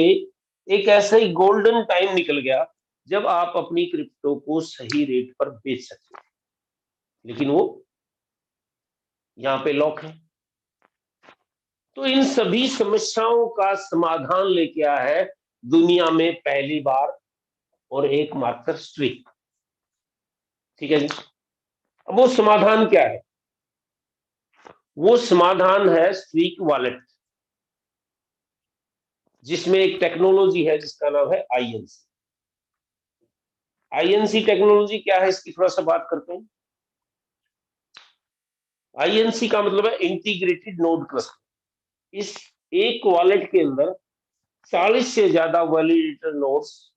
एक ऐसा ही गोल्डन टाइम निकल गया जब आप अपनी क्रिप्टो को सही रेट पर बेच सकते हैं, लेकिन वो यहाँ पे लॉक है। तो इन सभी समस्याओं का समाधान लेके आया है दुनिया में पहली बार और एकमात्र स्ट्रीक। ठीक है जी। अब वो समाधान क्या है? वो समाधान है स्ट्रीक वॉलेट, जिसमें एक टेक्नोलॉजी है जिसका नाम है आईएनसी। आईएनसी टेक्नोलॉजी क्या है, इसकी थोड़ा सा बात करते हैं। आईएनसी का मतलब है इंटीग्रेटेड नोड क्लस्टर। इस एक वॉलेट के अंदर 40 से ज्यादा वैलिडेटर नोड्स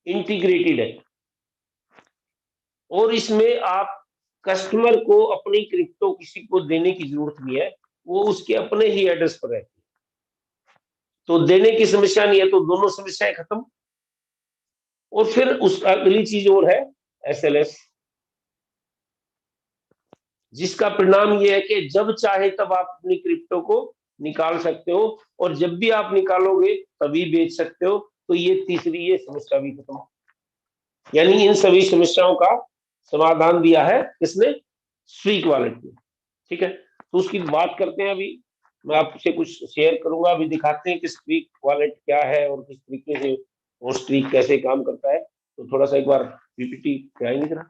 इंटीग्रेटेड है, और इसमें आप कस्टमर को अपनी क्रिप्टो किसी को देने की जरूरत नहीं है, वो उसके अपने ही एड्रेस पर रहती है, तो देने की समस्या नहीं है, तो दोनों समस्याएं खत्म। और फिर उस अगली चीज और है एसएलएस, जिसका परिणाम ये है कि जब चाहे तब आप अपनी क्रिप्टो को निकाल सकते हो, और जब भी आप निकालोगे तभी बेच सकते हो। तो ये तीसरी ये समस्या भी खत्म। यानी इन सभी समस्याओं का समाधान दिया है किसने? स्ट्रीक वॉलेट ने। ठीक है, तो उसकी बात करते हैं। अभी मैं आपसे कुछ शेयर करूंगा, अभी दिखाते हैं कि स्ट्रीक वॉलेट क्या है और किस तरीके से वो स्ट्रीक कैसे काम करता है। तो थोड़ा सा एक बार पीपीटी कराएंगे जरा।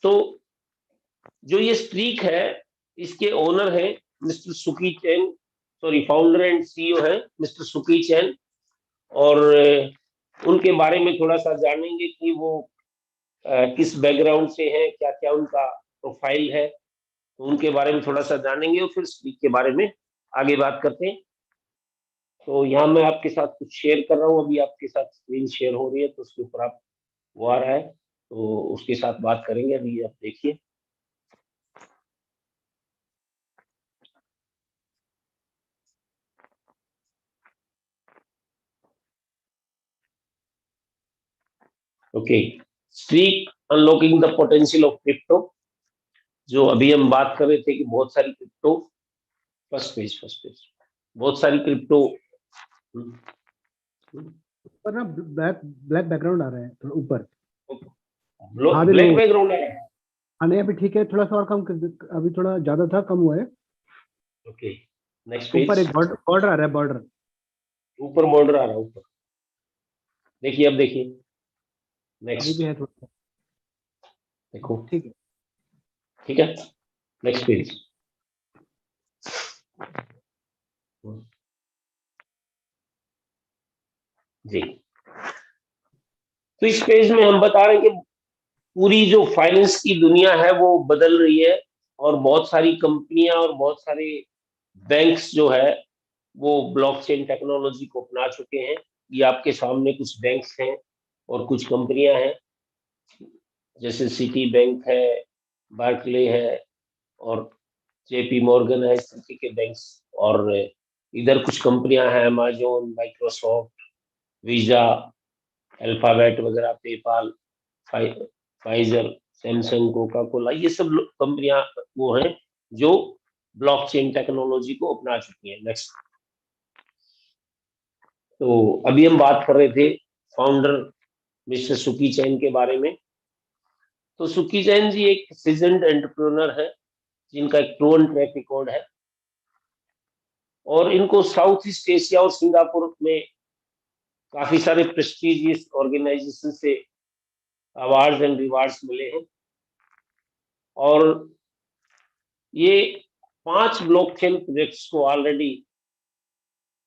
तो जो ये स्ट्रीक है, इसके ओनर है मिस्टर सुकी चैन, सॉरी फाउंडर एंड सीईओ है मिस्टर सुकी चैन। और उनके बारे में थोड़ा सा जानेंगे कि वो किस बैकग्राउंड से है, क्या क्या उनका प्रोफाइल है, तो उनके बारे में थोड़ा सा जानेंगे और फिर स्ट्रीक के बारे में आगे बात करते हैं। तो यहाँ मैं आपके साथ कुछ शेयर कर रहा हूँ, अभी आपके साथ स्क्रीन शेयर हो रही है, तो उसके ऊपर आप वो आ रहा है, तो उसके साथ बात करेंगे। अभी आप देखिए। Okay, streak unlocking the potential of crypto. जो अभी हम बात कर रहे थे कि बहुत सारी क्रिप्टो, फर्स्ट पेज बहुत सारी क्रिप्टो। पर ना ब्लैक ब्लैक बैकग्राउंड आ रहा है थोड़ा ऊपर। हाँ ब्लैक बैकग्राउंड है। हाँ नहीं अभी ठीक है, थोड़ा सा और कम अभी थोड़ा ज्यादा था, कम हुआ है। ओके, नेक्स्ट ऊपर पेज। एक बॉर्डर आ रहा है, बॉर्डर। ऊपर बॉर्डर आ रहा है ऊपर, देखिए अब देखिए। अभी भी नेक्स्ट है थोड़ा। देखो। ठीक है। ठीक है, नेक्स्ट पेज। जी, तो इस पेज में हम बता रहे हैं कि पूरी जो फाइनेंस की दुनिया है वो बदल रही है, और बहुत सारी कंपनियां और बहुत सारे बैंक्स जो है वो ब्लॉकचेन टेक्नोलॉजी को अपना चुके हैं। ये आपके सामने कुछ बैंक्स हैं और कुछ कंपनियां हैं, जैसे सिटी बैंक है, बार्कले है, और जेपी मॉर्गन है, इस तरीके के बैंक्स। और इधर कुछ कंपनियां हैं, अमेजोन, माइक्रोसॉफ्ट, वीजा, अल्फाबेट वगैरह, PayPal, Pfizer, Samsung, Coca Cola, ये सब कंपनियां वो हैं जो ब्लॉकचेन टेक्नोलॉजी को अपना चुकी हैं। नेक्स्ट। तो अभी हम बात कर रहे थे फाउंडर मिस्टर सुकी चैन के बारे में। तो सुकी चैन जी एक सीजन्ड एंटरप्रेन्योर है, जिनका एक प्रोवन ट्रैक रिकॉर्ड है, और इनको साउथ ईस्ट एशिया और सिंगापुर में काफी सारे प्रेस्टिजियस ऑर्गेनाइजेशन से अवार्ड्स एंड रिवार्ड्स मिले हैं। और ये 5 ब्लॉकचेन प्रोजेक्ट्स को ऑलरेडी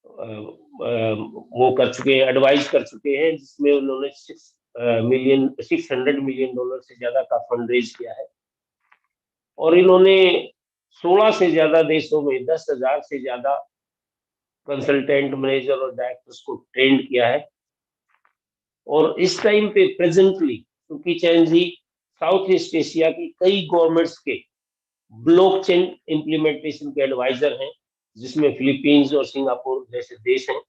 वो कर चुके हैं, एडवाइज कर चुके हैं, जिसमें उन्होंने 600 मिलियन डॉलर से ज्यादा का फंड रेज किया है। और इन्होंने 16 से ज्यादा देशों में 10,000 से ज्यादा कंसल्टेंट, मैनेजर और डायरेक्टर्स को ट्रेंड किया है। और इस टाइम पे प्रेजेंटली सुकी चैन जी साउथ ईस्ट एशिया की कई गवर्नमेंट्स के ब्लॉकचेन इंप्लीमेंटेशन के एडवाइजर हैं, जिसमें फिलीपींस और सिंगापुर जैसे देश हैं।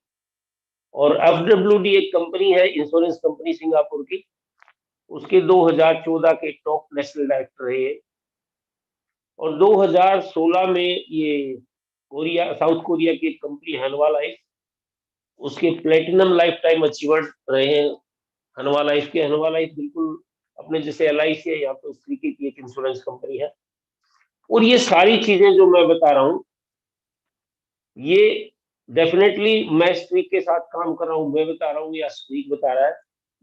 और एफडब्ल्यूडी एक कंपनी है, इंश्योरेंस कंपनी सिंगापुर की, उसके 2014 के टॉप नेशनल डायरेक्टर रहे और 2016 में ये साउथ कोरिया की कंपनी हनवा लाइफ, उसके प्लेटिनम लाइफ टाइम अचीवर रहे हैं हनवा लाइफ के। हनवा लाइफ बिल्कुल अपने जैसे LIC है, यहाँ पे उस तरीके की एक इंश्योरेंस कंपनी है। और ये सारी चीजें जो मैं बता रहा हूँ, ये डेफिनेटली मैं स्ट्रीक के साथ काम कर रहा हूँ, मैं बता रहा हूँ या स्ट्रीक बता रहा है,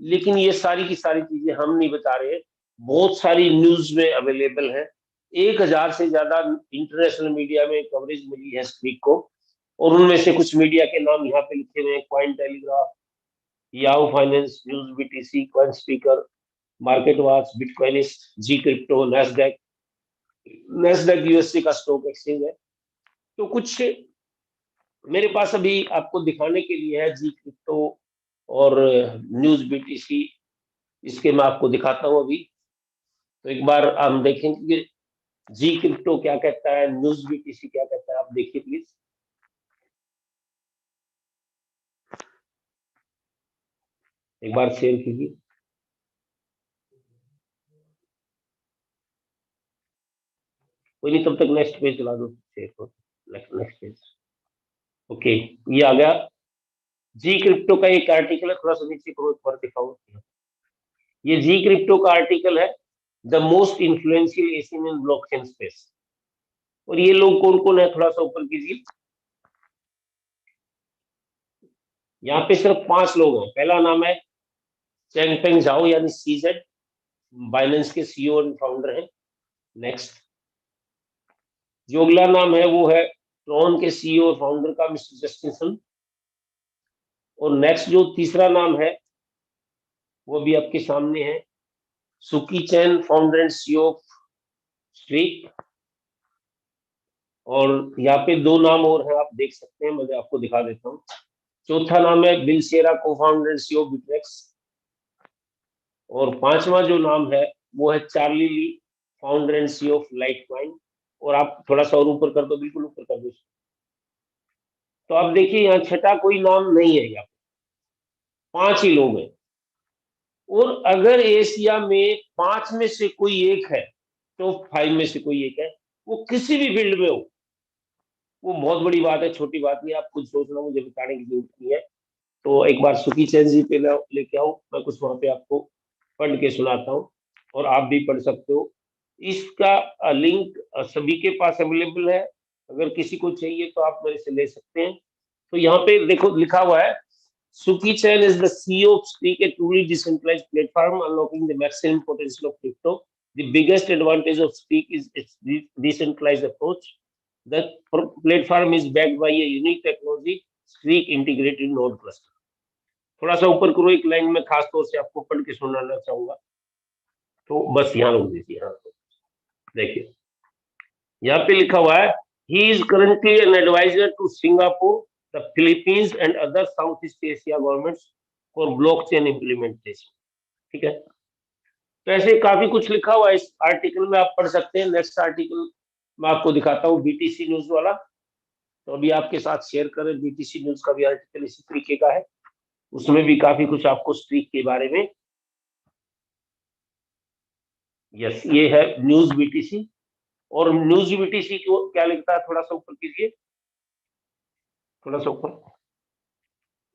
लेकिन ये सारी की सारी चीजें हम नहीं बता रहे। बहुत सारी न्यूज में अवेलेबल है, 1000 से ज्यादा इंटरनेशनल मीडिया में कवरेज मिली है स्ट्रीक को, और उनमें से कुछ मीडिया के नाम यहाँ पे लिखे हुए हैं: coin telegraph, Yahoo finance, news BTC, coin speaker, market watch, bitcoinist, Z crypto, Nasdaq. Nasdaq USA का स्टॉक एक्सचेंज है। तो कुछ मेरे पास अभी आपको दिखाने के लिए है जी क्रिप्टो और न्यूज BTC, इसके मैं आपको दिखाता हूं अभी। तो एक बार हम देखेंगे कि जी क्रिप्टो क्या कहता है, न्यूज BTC क्या कहता है, आप देखिए प्लीज। एक बार शेयर कीजिए। कोई नहीं, तब तक नेक्स्ट पेज चला दो, शेयर को, नेक्स्ट पेज। ओके, ये आ गया जी क्रिप्टो का एक आर्टिकल है, थोड़ा सा नीचे करो, एक बार दिखाओ। ये जी क्रिप्टो का आर्टिकल है, the most influential Asian in blockchain space. और ये लोग कौन कौन है, थोड़ा सा ऊपर कीजिए। यहाँ पे सिर्फ 5 लोग हैं। पहला नाम है चैंगपेंग झाओ यानी CZ, बाइनेंस के CEO और फाउंडर हैं। नेक्स्ट, जो अगला नाम है वो है ट्रॉन के CEO और फाउंडर का मिस्टर जस्टिन सन। और नेक्स्ट जो तीसरा नाम है वो भी आपके सामने है, Sukie Chan, founder and CEO of Streak. और यहाँ पे 2 नाम और हैं, आप देख सकते हैं, मैं आपको दिखा देता हूँ। चौथा नाम है बिल शेरा, को फाउंडर एंड CEO बिटरेक्स। और 5वां जो नाम है वो है Charlie Lee, founder and CEO of Litecoin. और आप थोड़ा सा और ऊपर कर दो, बिल्कुल ऊपर कर दो। तो आप देखिए यहाँ छठा कोई नाम नहीं है, यहाँ 5 ही लोग हैं। और अगर एशिया में 5 में से कोई एक है, टॉप 5 में से कोई एक है, वो किसी भी फील्ड में हो, वो बहुत बड़ी बात है, छोटी बात नहीं। आप खुद सोचना, मुझे बताने की जरूरत नहीं है। तो एक बार सुखी चैन जी पे लेके आओ, मैं कुछ वहां पे आपको पढ़ के सुनाता हूँ, और आप भी पढ़ सकते हो। इसका लिंक सभी के पास अवेलेबल है, अगर किसी को चाहिए तो आप मेरे से ले सकते हैं। तो यहाँ पे देखो लिखा हुआ है, Suki Chan is the CEO of Streak, a truly decentralized platform unlocking the maximum potential of crypto. The biggest advantage of Streak is its decentralized approach. The platform is backed by a unique technology, Streak integrated node cluster. थोड़ा सा ऊपर करो, एक line में खास तौर से आपको पढ़ के सुनाना चाहूंगा, तो बस यहाँ रोक दीजिए। यहाँ देखिए, यहाँ पे लिखा हुआ है, he is currently an advisor to Singapore, the Philippines and other Southeast Asia governments for blockchain implementation। ठीक है, तो ऐसे काफी कुछ लिखा हुआ है इस आर्टिकल में, आप पढ़ सकते हैं। नेक्स्ट आर्टिकल मैं आपको दिखाता हूँ, BTC न्यूज वाला। तो अभी आपके साथ शेयर करें, BTC न्यूज का भी आर्टिकल इसी तरीके का है, उसमें भी काफी कुछ आपको स्ट्रीक के बारे में। यस, ये है न्यूज BTC। और न्यूज BTC को क्या लिखता है, थोड़ा सा ऊपर कीजिए, थोड़ा सा ऊपर।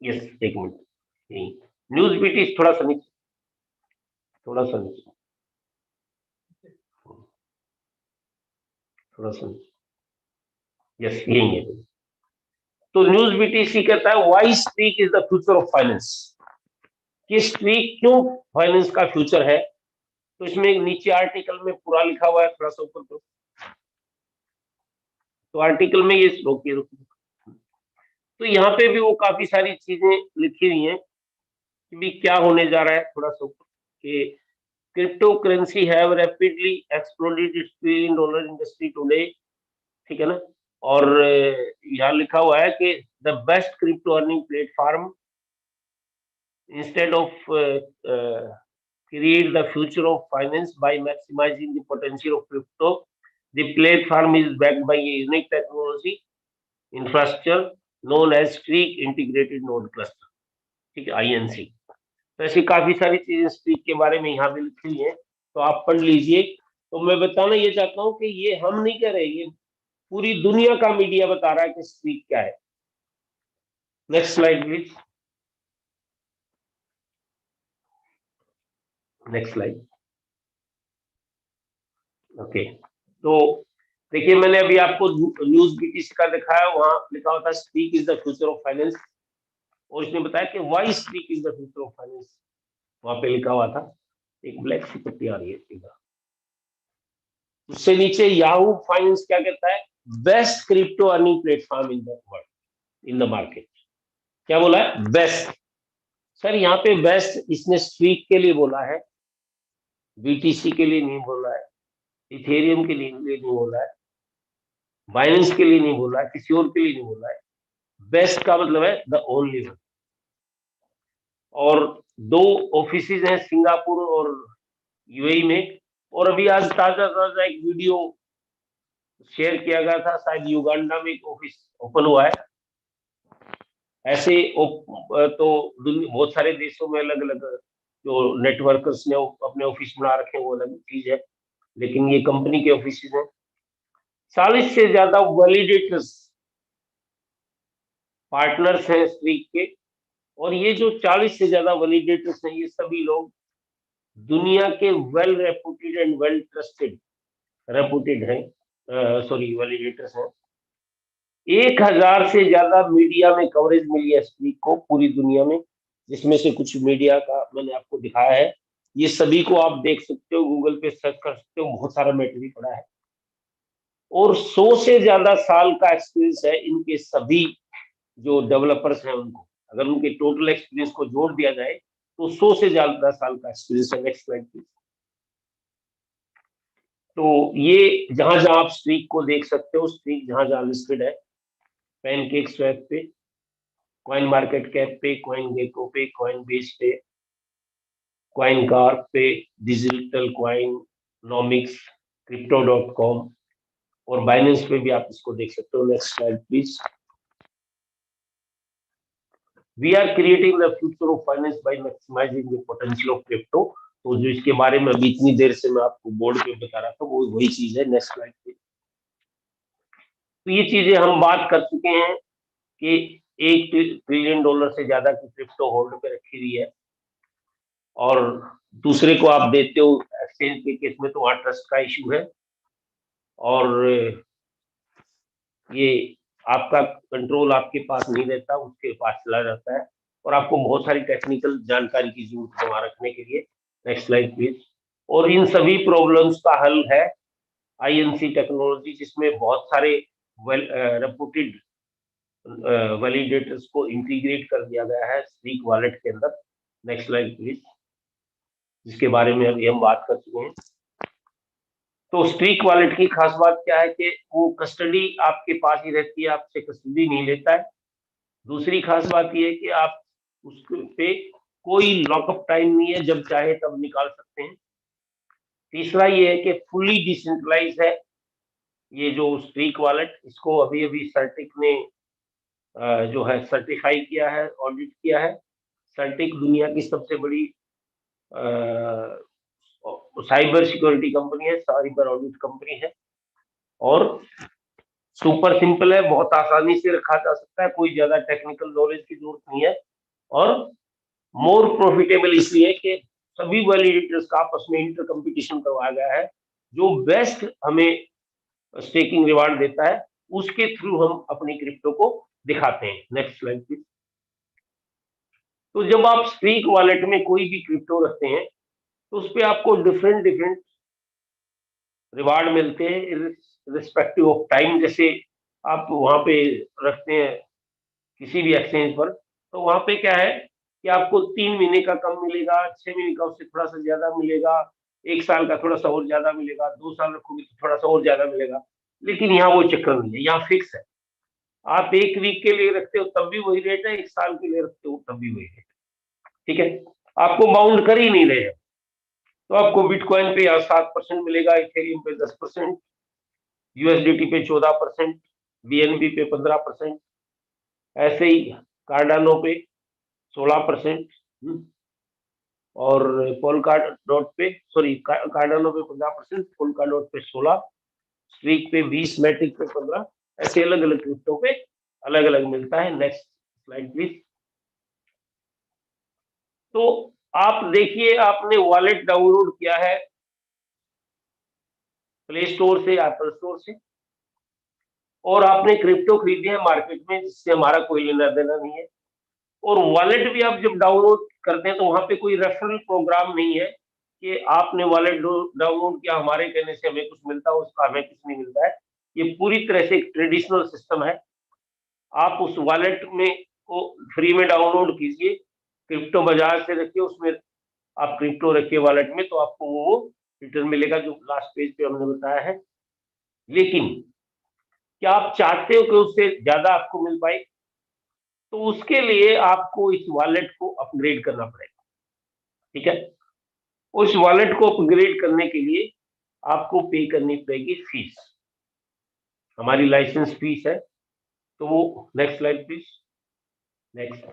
यस, एक मिनट, न्यूज BTC थोड़ा सा नीचे, थोड़ा सा नीचे, थोड़ा सा नीचे। यस, यही है। तो न्यूज BTC कहता है, why streak is the future of finance. कि स्ट्रीक क्यों फाइनेंस का फ्यूचर है। तो इसमें एक नीचे आर्टिकल में पूरा लिखा हुआ है, थोड़ा सा ऊपर करो। तो आर्टिकल में ये रोकिए रोकिए, तो यहाँ पे भी वो काफी सारी चीजें लिखी हुई हैं कि भी क्या होने जा रहा है। थोड़ा सा ऊपर कि crypto currency have rapidly exploded it's $1 trillion industry today. ठीक है ना। और यहाँ लिखा हुआ है कि the best crypto earning platform instead of create the future of finance by maximizing the potential of crypto. The platform is backed by a unique technology infrastructure known as Streak Integrated Node Cluster, ठीक है, INC। तो ऐसी काफी सारी चीजें streak के बारे में यहाँ पे लिखी है, तो आप पढ़ लीजिए। तो मैं बताना ये चाहता हूँ कि ये हम नहीं कह रहे, ये पूरी दुनिया का मीडिया बता रहा है कि स्ट्रीक क्या है। Next slide please, next slide. Okay, तो देखिए मैंने अभी आपको न्यूज बीटीसी का दिखाया, वहां लिखा हुआ था streak is the future of finance, और इसने बताया कि why streak is the future of finance, वहां पे लिखा हुआ था। एक ब्लैक सी पट्टी आ रही है सीधा, उससे नीचे याहू फाइनेंस क्या कहता है, best crypto earning platform in the world, in the market. क्या बोला है, बेस्ट। सर यहाँ पे बेस्ट इसने स्ट्रीक के लिए बोला है, बीटीसी के लिए नहीं बोला है, इथेरियम के लिए नहीं बोला है, बाइनेंस के लिए नहीं बोला है, किसी और के लिए नहीं बोला है। बेस्ट का मतलब है द ओनली वन। और 2 ऑफिसेज हैं सिंगापुर और यूएई में, और अभी आज ताजा ताजा एक वीडियो शेयर किया गया था, शायद युगांडा में एक ऑफिस ओपन हुआ है। ऐसे तो बहुत सारे देशों में अलग अलग जो नेटवर्कर्स ने अपने ऑफिस बना रखे हैं वो अलग चीज है, लेकिन ये कंपनी के ऑफिस हैं। 40 से ज्यादा वैलिडेटर्स पार्टनर्स हैं स्ट्रीक के, और ये जो 40 से ज्यादा वैलिडेटर्स हैं ये सभी लोग दुनिया के well reputed and well trusted reputed हैं, सॉरी वैलिडेटर्स हैं। 1000 से ज्यादा मीडिया में कवरेज मिली है स्ट्रीक को पूरी दुनिया में, जिसमें से कुछ मीडिया का मैंने आपको दिखाया है। ये सभी को आप देख सकते हो, गूगल पे सर्च कर सकते हो, बहुत सारा मेटेरियल पड़ा है। और 100 से ज्यादा साल का एक्सपीरियंस है इनके सभी जो डेवलपर्स हैं उनको, अगर उनके टोटल एक्सपीरियंस को जोड़ दिया जाए तो 100 से ज्यादा साल का एक्सपीरियंस है। Next slide please. तो ये जहां जहां आप स्ट्रीक को देख सकते हो, स्ट्रीक जहां जहां लिस्टेड है, पैनकेक स्वैप पे, कॉइन मार्केट कैप पे, कॉइन गेको पे, कॉइन बेस पे, कॉइन कार्प पे, डिजिटल कॉइन नॉमिक्स, crypto.com, और बाइनेंस पे भी आप इसको देख सकते हो। Next slide please. We are creating the future of finance by maximising the potential of crypto. तो जो इसके बारे में अभी इतनी देर से मैं आपको बोर्ड पे बता रहा था वो वही चीज है। Next slide please. तो ये चीजें हम बात कर चुके हैं कि $1 ट्रिलियन से ज्यादा की क्रिप्टो होल्ड पे रखी हुई है, और दूसरे को आप देते हो एक्सचेंज के केस में तो वहां ट्रस्ट का इशू है, और ये आपका कंट्रोल आपके पास नहीं रहता, उसके पास चला जाता है, और आपको बहुत सारी टेक्निकल जानकारी की जरूरत है वहां रखने के लिए। Next slide please. और इन सभी प्रॉब्लम्स का हल है आईएनसी टेक्नोलॉजी, जिसमें बहुत सारे रेपुटेड वैलिडेटर्स को इंटीग्रेट कर दिया गया है स्ट्रीक वॉलेट के अंदर। नेक्स्ट स्लाइड प्लीज, जिसके बारे में अभी हम बात कर चुके हैं। तो स्ट्रीक वॉलेट की खास बात क्या है कि वो कस्टडी आपके पास ही रहती है, आपसे कस्टडी नहीं लेता है। दूसरी खास बात ये है कि आप उस पे कोई लॉकअप टाइम नहीं है, जब चाहे तब निकाल सकते हैं। तीसरा ये है कि फुल्ली डिसेंट्रलाइज है ये जो स्ट्रीक वॉलेट, इसको अभी अभी सर्टिक ने जो है सर्टिफाई किया है, ऑडिट किया है। सर्टिक दुनिया की सबसे बड़ी साइबर सिक्योरिटी कंपनी है, साइबर ऑडिट कंपनी है, और सुपर सिंपल है, बहुत आसानी से रखा जा सकता है, कोई ज्यादा टेक्निकल नॉलेज की जरूरत नहीं है, और मोर प्रॉफिटेबल इसलिए कि सभी वैलिडेटर्स का आपस में इंटर कंपटीशन करवाया गया है, जो बेस्ट हमें स्टेकिंग रिवार्ड देता है उसके थ्रू हम अपनी क्रिप्टो को दिखाते हैं। Next slide please. तो जब आप स्ट्रीक वॉलेट में कोई भी क्रिप्टो रखते हैं तो उस पर आपको डिफरेंट डिफरेंट रिवार्ड मिलते हैं रिस्पेक्टिव ऑफ टाइम। जैसे आप वहां पे रखते हैं किसी भी एक्सचेंज पर, तो वहां पे क्या है कि आपको 3 महीने का कम मिलेगा, 6 महीने का उससे थोड़ा सा ज्यादा मिलेगा, 1 साल का थोड़ा सा और ज्यादा मिलेगा, 2 साल रखोगे तो थोड़ा सा और ज्यादा मिलेगा। लेकिन यहाँ वो चक्कर नहीं है, यहाँ फिक्स है। आप 1 वीक के लिए रखते हो तब भी वही रेट है, 1 साल के लिए रखते हो तब भी वही रेट। ठीक है, आपको बाउंड कर ही नहीं रहे हैं। तो आपको बिटकॉइन पे 7% मिलेगा, इथेरियम पे 10%, यूएसडीटी पे 14%, बीएनबी पे 15%, ऐसे ही कार्डानो पे 16%, और पोलकाडॉट पे सॉरी कार्डानो पे 15%, पोलकाडॉट पे 16, स्ट्रीक पे 20, मैटिक पे 15, ऐसे अलग अलग क्रिप्टो पे अलग अलग मिलता है। Next slide please. तो आप देखिए, आपने वॉलेट डाउनलोड किया है प्ले स्टोर से, एप्पल स्टोर से, और आपने क्रिप्टो खरीदे हैं मार्केट में, जिससे हमारा कोई लेना देना नहीं है। और वॉलेट भी आप जब डाउनलोड करते हैं तो वहां पे कोई रेफरल प्रोग्राम नहीं है कि आपने वॉलेट डाउनलोड किया, हमारे कहने से हमें कुछ मिलता है, उसका हमें कुछ नहीं मिलता है। ये पूरी तरह से एक ट्रेडिशनल सिस्टम है। आप उस वॉलेट में को फ्री में डाउनलोड कीजिए, क्रिप्टो बाजार से रखिए, उसमें आप क्रिप्टो रखिए वॉलेट में, तो आपको वो रिटर्न मिलेगा जो लास्ट पेज पे हमने बताया है। लेकिन क्या आप चाहते हो कि उससे ज्यादा आपको मिल पाए? तो उसके लिए आपको इस वॉलेट को अपग्रेड करना पड़ेगा। ठीक है, उस वॉलेट को अपग्रेड करने के लिए आपको पे करनी पड़ेगी फीस, हमारी लाइसेंस फीस है। तो वो नेक्स्ट स्लाइड प्लीज। नेक्स्ट।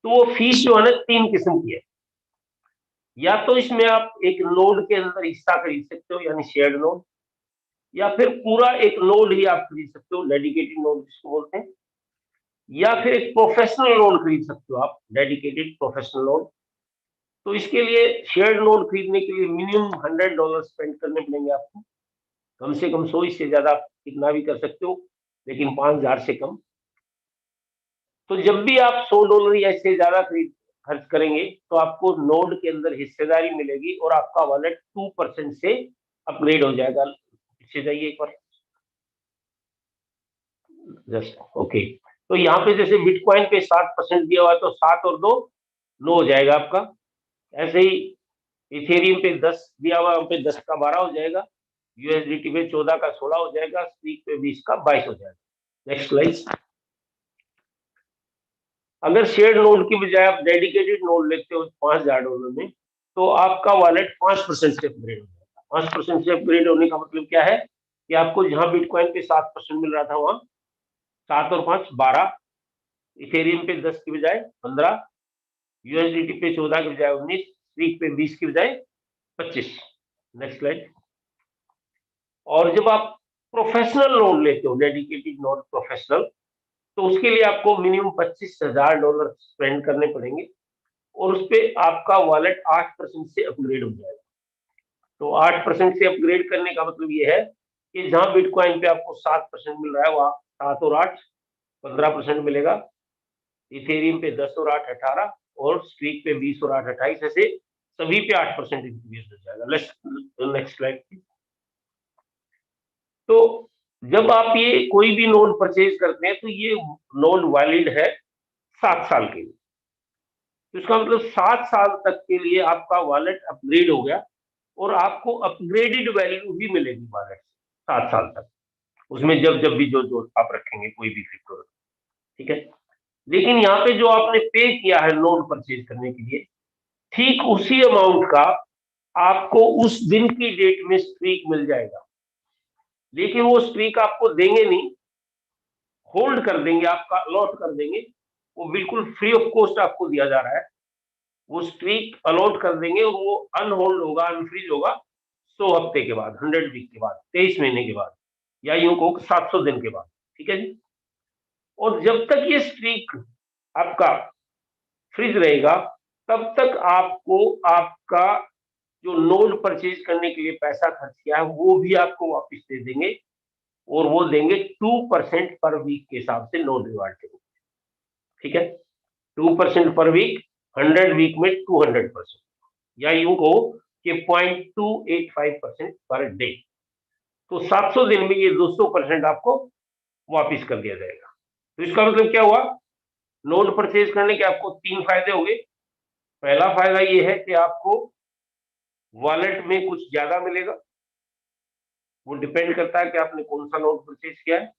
तो वो फीस जो है ना, 3 किस्म की है। या तो इसमें आप एक नोड के अंदर हिस्सा खरीद सकते हो, यानी शेयर्ड नोड, या फिर पूरा एक नोड ही आप खरीद सकते हो, डेडिकेटेड नोड जिसको बोलते हैं, या फिर एक प्रोफेशनल नोड खरीद सकते हो आप, डेडिकेटेड प्रोफेशनल नोड। तो इसके लिए शेयर्ड नोड खरीदने के लिए मिनिमम $100 स्पेंड करने पड़ेंगे आपको, कम से कम 100, इससे ज्यादा आप कितना भी कर सकते हो, लेकिन 5,000 से कम। तो जब भी आप $100 या इससे ज्यादा खर्च करेंगे तो आपको नोड के अंदर हिस्सेदारी मिलेगी और आपका वॉलेट 2% से अपग्रेड हो जाएगा। पीछे जाइए एक बार जस्ट। ओके, तो यहाँ पे जैसे बिटकॉइन पे 7% दिया हुआ है, तो 7 और 2 9 हो जाएगा आपका। ऐसे ही इथेरियम पे 10 दिया हुआ है, पे 10 का 12 हो जाएगा। यूएसडीटी पे 14 का 16 हो जाएगा। स्पीक पे 20 का 22 हो जाएगा। Next slide. अगर शेयर नोड की बजाय आप डेडिकेटेड नोड लेते हो $5,000 में, तो आपका वॉलेट 5% से अपग्रेड हो जाएगा। 5% से अपग्रेड होने का मतलब क्या है कि आपको जहां बिटकॉइन पे 7% मिल रहा था, वहां 7 और 5 12, इथेरियम पे 10 की बजाय 15, यूएसडीटी पे 14 की बजाय 19, स्पीक पे 20 की बजाय 25। Next slide. और जब आप प्रोफेशनल लोन लेते हो, डेडिकेटेड नोट प्रोफेशनल, तो उसके लिए आपको मिनिमम $25,000 स्पेंड करने पड़ेंगे, और उस पर आपका वॉलेट 8% से अपग्रेड हो जाएगा। तो 8% से अपग्रेड करने का मतलब ये है कि जहां बिटकॉइन पे आपको 7% मिल रहा है, वहां 7 और 8 15% मिलेगा। इथेरियम पे 10 और 8 18, और स्ट्रीक पे 20 और 8 28, ऐसे सभी पे 8% इंक्रीज हो जाएगा। Next slide. तो जब आप ये कोई भी नोट परचेज करते हैं, तो ये नोट वैलिड है 7 साल के लिए। तो इसका मतलब 7 साल तक के लिए आपका वॉलेट अपग्रेड हो गया, और आपको अपग्रेडेड वैल्यू भी मिलेगी वॉलेट से 7 साल तक, उसमें जब जब भी जो आप रखेंगे कोई भी क्रिप्टो। ठीक है, लेकिन यहाँ पे जो आपने पे किया है नोट परचेज करने के लिए, ठीक उसी अमाउंट का आपको उस दिन की डेट में स्ट्रीक मिल जाएगा। लेकिन वो स्ट्रीक आपको देंगे नहीं, होल्ड कर देंगे, आपका अलॉट कर देंगे। वो बिल्कुल फ्री ऑफ कॉस्ट आपको दिया जा रहा है। वो स्ट्रीक अलॉट कर देंगे, और वो अनहोल्ड होगा, अनफ्रीज होगा 100 हफ्ते के बाद, 100 वीक के बाद, 23 महीने के बाद, या यूं कहो 700 दिन के बाद। ठीक है जी। और जब तक ये स्ट्रीक आपका फ्रीज रहेगा, तब तक आपको आपका जो नोड परचेज करने के लिए पैसा खर्च किया है, वो भी आपको वापस दे देंगे, और वो देंगे 2% पर वीक के हिसाब से नोड रिवार्ड के रूप में। ठीक है, 2% पर वीक, 100 वीक में 200%, या यूं कहो कि 0.285% पर डे। तो 700 दिन में ये 200% आपको वापिस कर दिया जाएगा। तो इसका मतलब क्या हुआ, नोट परचेज करने के आपको 3 फायदे हो गए। पहला फायदा ये है कि आपको वॉलेट में कुछ ज्यादा मिलेगा, वो डिपेंड करता है कि आपने कौन सा नोट परचेज किया है।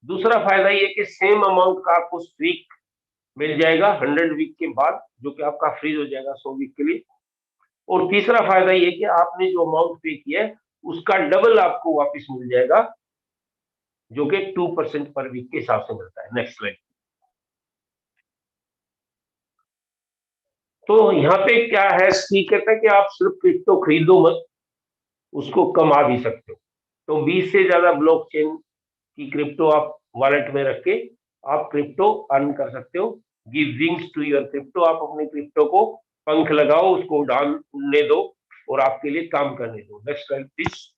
दूसरा फायदा ये कि सेम अमाउंट का आपको स्ट्रीक मिल जाएगा 100 वीक के बाद, जो कि आपका फ्रीज हो जाएगा 100 वीक के लिए। और तीसरा फायदा ये कि आपने जो अमाउंट पे किया है, उसका डबल आपको वापस मिल जाएगा, जो कि 2% पर वीक के हिसाब से मिलता है। Next slide. तो यहाँ पे क्या है, स्पीक कहता है कि आप सिर्फ क्रिप्टो खरीदो मत, उसको कमा भी सकते हो। तो 20 से ज्यादा ब्लॉकचेन की क्रिप्टो आप वॉलेट में रख के आप क्रिप्टो अर्न कर सकते हो। Give wings to your crypto, आप अपने क्रिप्टो को पंख लगाओ, उसको उड़ने दो और आपके लिए काम करने दो। Next slide please.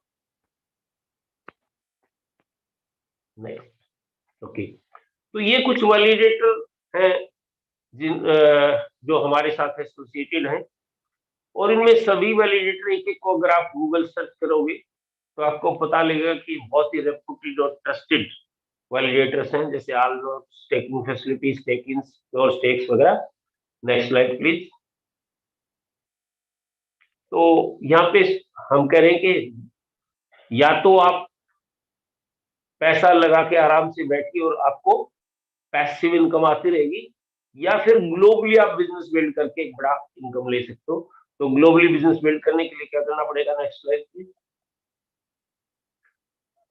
Next. Okay, तो ये कुछ वैलिडेटर हैं जो हमारे साथ एसोसिएटेड हैं, और इनमें सभी वैलिडेटर एक एक को अगर आप गूगल सर्च करोगे तो आपको पता लगेगा कि बहुत ही रेप्यूटेड और ट्रस्टेड वैलिडेटर्स हैं, जैसे आलनोड, स्टेकिंग फैसिलिटी, स्टेकिंग्स और स्टेक्स वगैरह। Next slide please. तो यहाँ पे हम कह रहे हैं कि या तो आप पैसा लगा के आराम से बैठिए और आपको पैसिव इनकम आती रहेगी, या फिर ग्लोबली आप बिजनेस बिल्ड करके एक बड़ा इनकम ले सकते हो। तो ग्लोबली बिजनेस बिल्ड करने के लिए क्या करना पड़ेगा? Next slide please.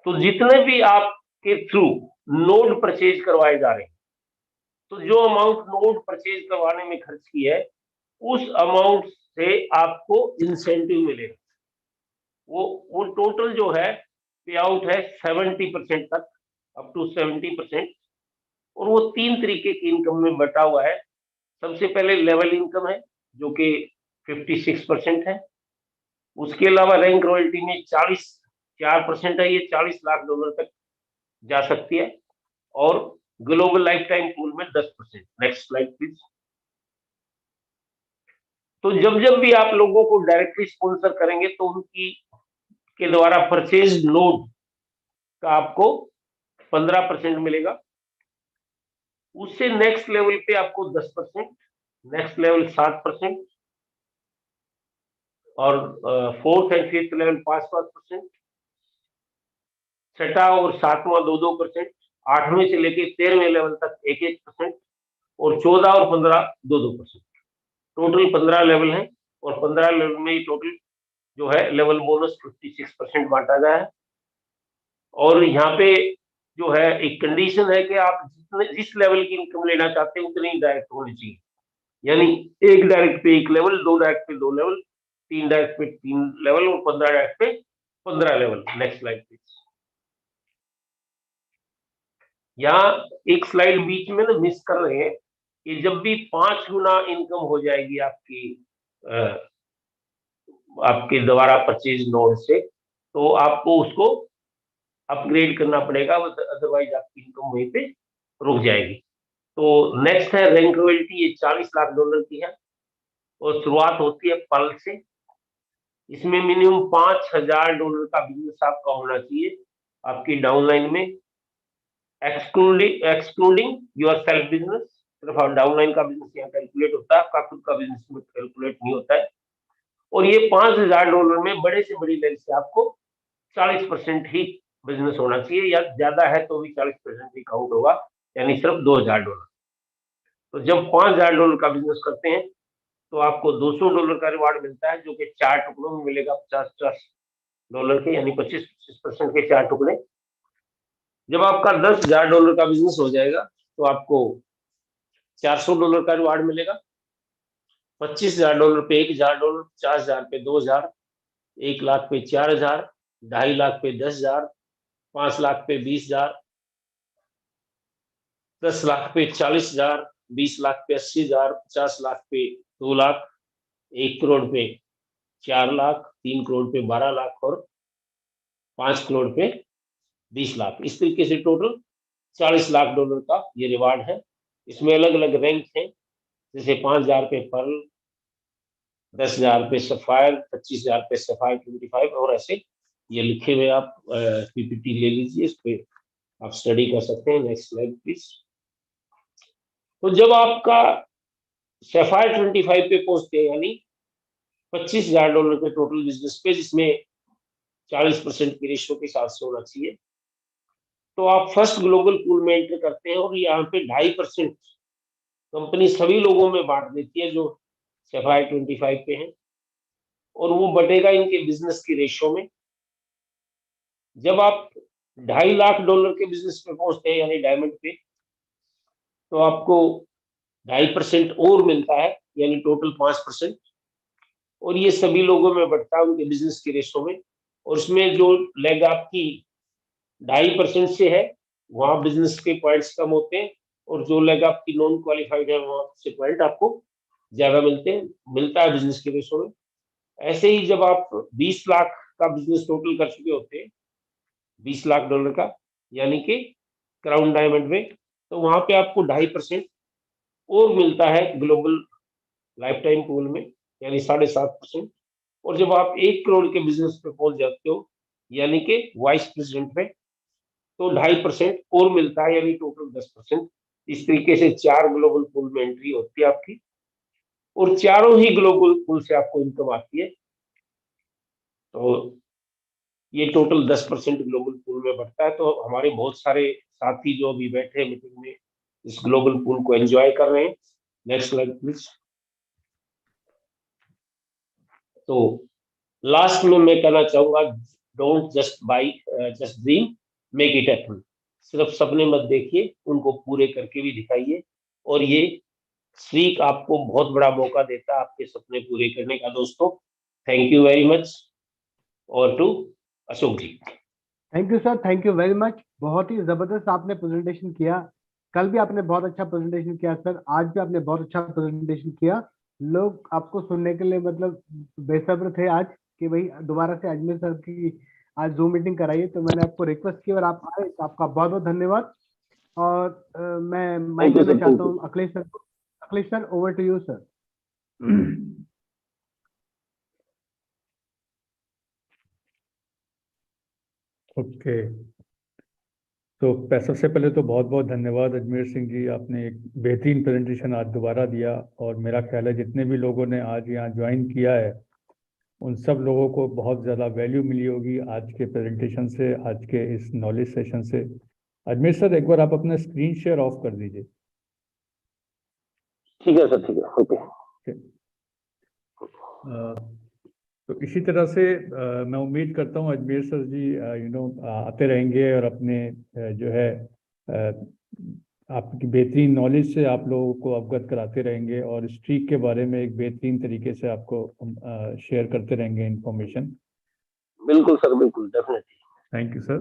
तो जितने भी आपके थ्रू नोड परचेज करवाए जा रहे हैं, तो जो अमाउंट नोड परचेज करवाने में खर्च की है, उस अमाउंट से आपको इंसेंटिव मिलेगा। वो टोटल जो है पे आउट है 70% तक, अप टू 70%। और वो 3 तरीके की इनकम में बटा हुआ है। सबसे पहले लेवल इनकम है जो कि 56% है। उसके अलावा रैंक रॉयल्टी में 4% है, ये 40 लाख डॉलर तक जा सकती है। और ग्लोबल लाइफ टाइम पूल में 10%। Next slide please. तो जब जब भी आप लोगों को डायरेक्टली स्पॉन्सर करेंगे तो उनकी के द्वारा परचेज नोड का आपको 15% मिलेगा। उससे नेक्स्ट लेवल पे आपको 10%, नेक्स्ट लेवल 7%, और फोर्थ एंड फिफ्थ लेवल 5%, छठा और सातवां 2-2%, 8वें से लेके 13वें लेवल तक 1-1%, और 14 और 15 2-2%। टोटल 15 लेवल है, और 15 लेवल में टोटल जो है लेवल बोनस 56% बांटा गया है। और यहाँ पे जो है एक कंडीशन है कि आप जिस लेवल की इनकम लेना चाहते हैं उतनी ही डायरेक्ट होनी चाहिए। यानी एक डायरेक्ट पे एक लेवल, 2 डायरेक्ट पे 2 लेवल, 3 डायरेक्ट पे 3 लेवल, और 15 डायरेक्ट पे 15 लेवल। Next slide please. यहाँ एक स्लाइड बीच में ना मिस कर रहे हैं कि जब भी 5 गुना इनकम हो जाएगी आपके द्वारा परचेज नोड से, तो आपको उसको अपग्रेड करना पड़ेगा, अदरवाइज आपकी इनकम वहीं पे रुक जाएगी। तो नेक्स्ट है रैंक रॉयल्टी, ये 40 लाख डॉलर की है, और शुरुआत होती है पल से। इसमें मिनिमम $5,000 का बिजनेस आपका होना चाहिए आपकी डाउनलाइन में, एक्सक्लूडिंग योर सेल्फ बिजनेस। सिर्फ डाउनलाइन का बिजनेस यहाँ कैलकुलेट होता है, आपका खुद का बिजनेस में कैलकुलेट नहीं होता है। और ये $5,000 में बड़े से बड़ी लेवल से आपको 40% ही बिजनेस होना चाहिए, या ज्यादा है तो भी 40% ही काउंट होगा, यानी सिर्फ $2,000। तो जब $5,000 का बिजनेस करते हैं तो आपको $200 का रिवार्ड मिलता है, जो कि 4 टुकड़ों में मिलेगा, $50 के, यानी 25% के 4 टुकड़े। जब आपका $10,000 का बिजनेस हो जाएगा तो आपको $400 का रिवार्ड मिलेगा। $25,000 पे $1,000, 50,000 पे 2,000, 1 लाख पे 4,000, 2.5 लाख पे 10,000, 5 लाख पे 20,000, 10 लाख पे 40,000, 20 लाख पे 80,000, 50 लाख पे 2 लाख, 1 करोड़ पे 4 लाख, 3 करोड़ पे 12 लाख, और 5 करोड़ पे 20 लाख। इस तरीके से टोटल $40 लाख का ये रिवार्ड है। इसमें अलग अलग रैंक है, जैसे 5,000 पे पर्ल, 10,000 पे सफायर, 25,000 पे सफायर 25, और ऐसे ये लिखे हुए। आप पीपीटी ले लीजिए, इस पे आप स्टडी कर सकते हैं। Next slide please. तो जब आपका सफायर 25 पे पहुंचते हैं, यानी $25,000 के टोटल बिजनेस पे, जिसमें 40% की रेशो के साथ से होना चाहिए, तो आप फर्स्ट ग्लोबल पूल में एंटर करते हैं, और यहाँ पे 2.5% कंपनी सभी लोगों में बांट देती है जो सफायर 25 पे हैं, और वो बटेगा इनके बिजनेस की रेशो में। जब आप $2.5 लाख के बिजनेस पे पहुंचते हैं, यानी डायमंड पे, तो आपको 2.5% और मिलता है, यानी टोटल 5%, और ये सभी लोगों में बढ़ता है उनके बिजनेस के रेशो में। और उसमें जो लेग आपकी 2.5% से है, वहां बिजनेस के पॉइंट्स कम होते हैं, और जो लेग आपकी नॉन क्वालिफाइड है वहां से पॉइंट आपको ज्यादा मिलता है बिजनेस के रेशो में। ऐसे ही जब आप 20 लाख का बिजनेस टोटल कर चुके होते हैं, $20 लाख का, यानी कि क्राउन डायमंड में, तो वहां पे आपको 2.5% और मिलता है ग्लोबल लाइफ टाइम पूल में, यानी 7.5%। और जब आप 1 करोड़ के बिजनेस पे पहुंच जाते हो, यानी कि वाइस प्रेसिडेंट में, तो 2.5% और मिलता है, यानी टोटल 10%। इस तरीके से 4 ग्लोबल पूल में एंट्री होती है आपकी, और चारों ही ग्लोबल पूल से आपको इनकम आती है। तो ये टोटल 10% ग्लोबल पूल में बढ़ता है। तो हमारे बहुत सारे साथी जो अभी बैठे हैं मीटिंग में, इस ग्लोबल पूल को एंजॉय कर रहे हैं। Next slide please. तो लास्ट में मैं कहना चाहूंगा, don't just by, just dream, make it happen. सिर्फ सपने मत देखिए, उनको पूरे करके भी दिखाइए। और ये स्ट्रीक आपको बहुत बड़ा मौका देता है आपके सपने पूरे करने का। दोस्तों, थैंक यू वेरी मच। और to Ashok ji. Thank you sir, thank you very much. बहुत ही जबरदस्त आपने प्रेजेंटेशन किया। कल भी आपने बहुत अच्छा प्रेजेंटेशन किया सर, आज भी आपने बहुत अच्छा प्रेजेंटेशन किया। लोग आपको सुनने के लिए मतलब बेसब्र थे आज कि भाई दोबारा से अजमेर सर की आज जूम मीटिंग कराइए, तो मैंने आपको रिक्वेस्ट की और आप आए, तो आपका बहुत बहुत धन्यवाद। और मैं माइक थैंक यू देना सर, चाहता थैंक यू। हूँ अखिलेश सर को। Akhilesh sir, over to you sir. Okay, तो सबसे पहले तो बहुत बहुत धन्यवाद अजमेर सिंह जी, आपने एक बेहतरीन प्रेजेंटेशन आज दोबारा दिया। और मेरा ख्याल है जितने भी लोगों ने आज यहाँ ज्वाइन किया है, उन सब लोगों को बहुत ज़्यादा वैल्यू मिली होगी आज के प्रेजेंटेशन से, आज के इस नॉलेज सेशन से। अजमेर सर, एक बार आप अपना स्क्रीन शेयर ऑफ कर दीजिए। ठीक है सर, ठीक है, ओके। तो इसी तरह से मैं उम्मीद करता हूँ अजमेर सर जी आते रहेंगे और अपने जो है आपकी बेहतरीन नॉलेज से आप लोगों को अवगत कराते रहेंगे, और स्ट्रीक के बारे में एक बेहतरीन तरीके से आपको शेयर करते रहेंगे इंफॉर्मेशन। बिल्कुल सर, बिल्कुल, डेफिनेटली। Thank you sir.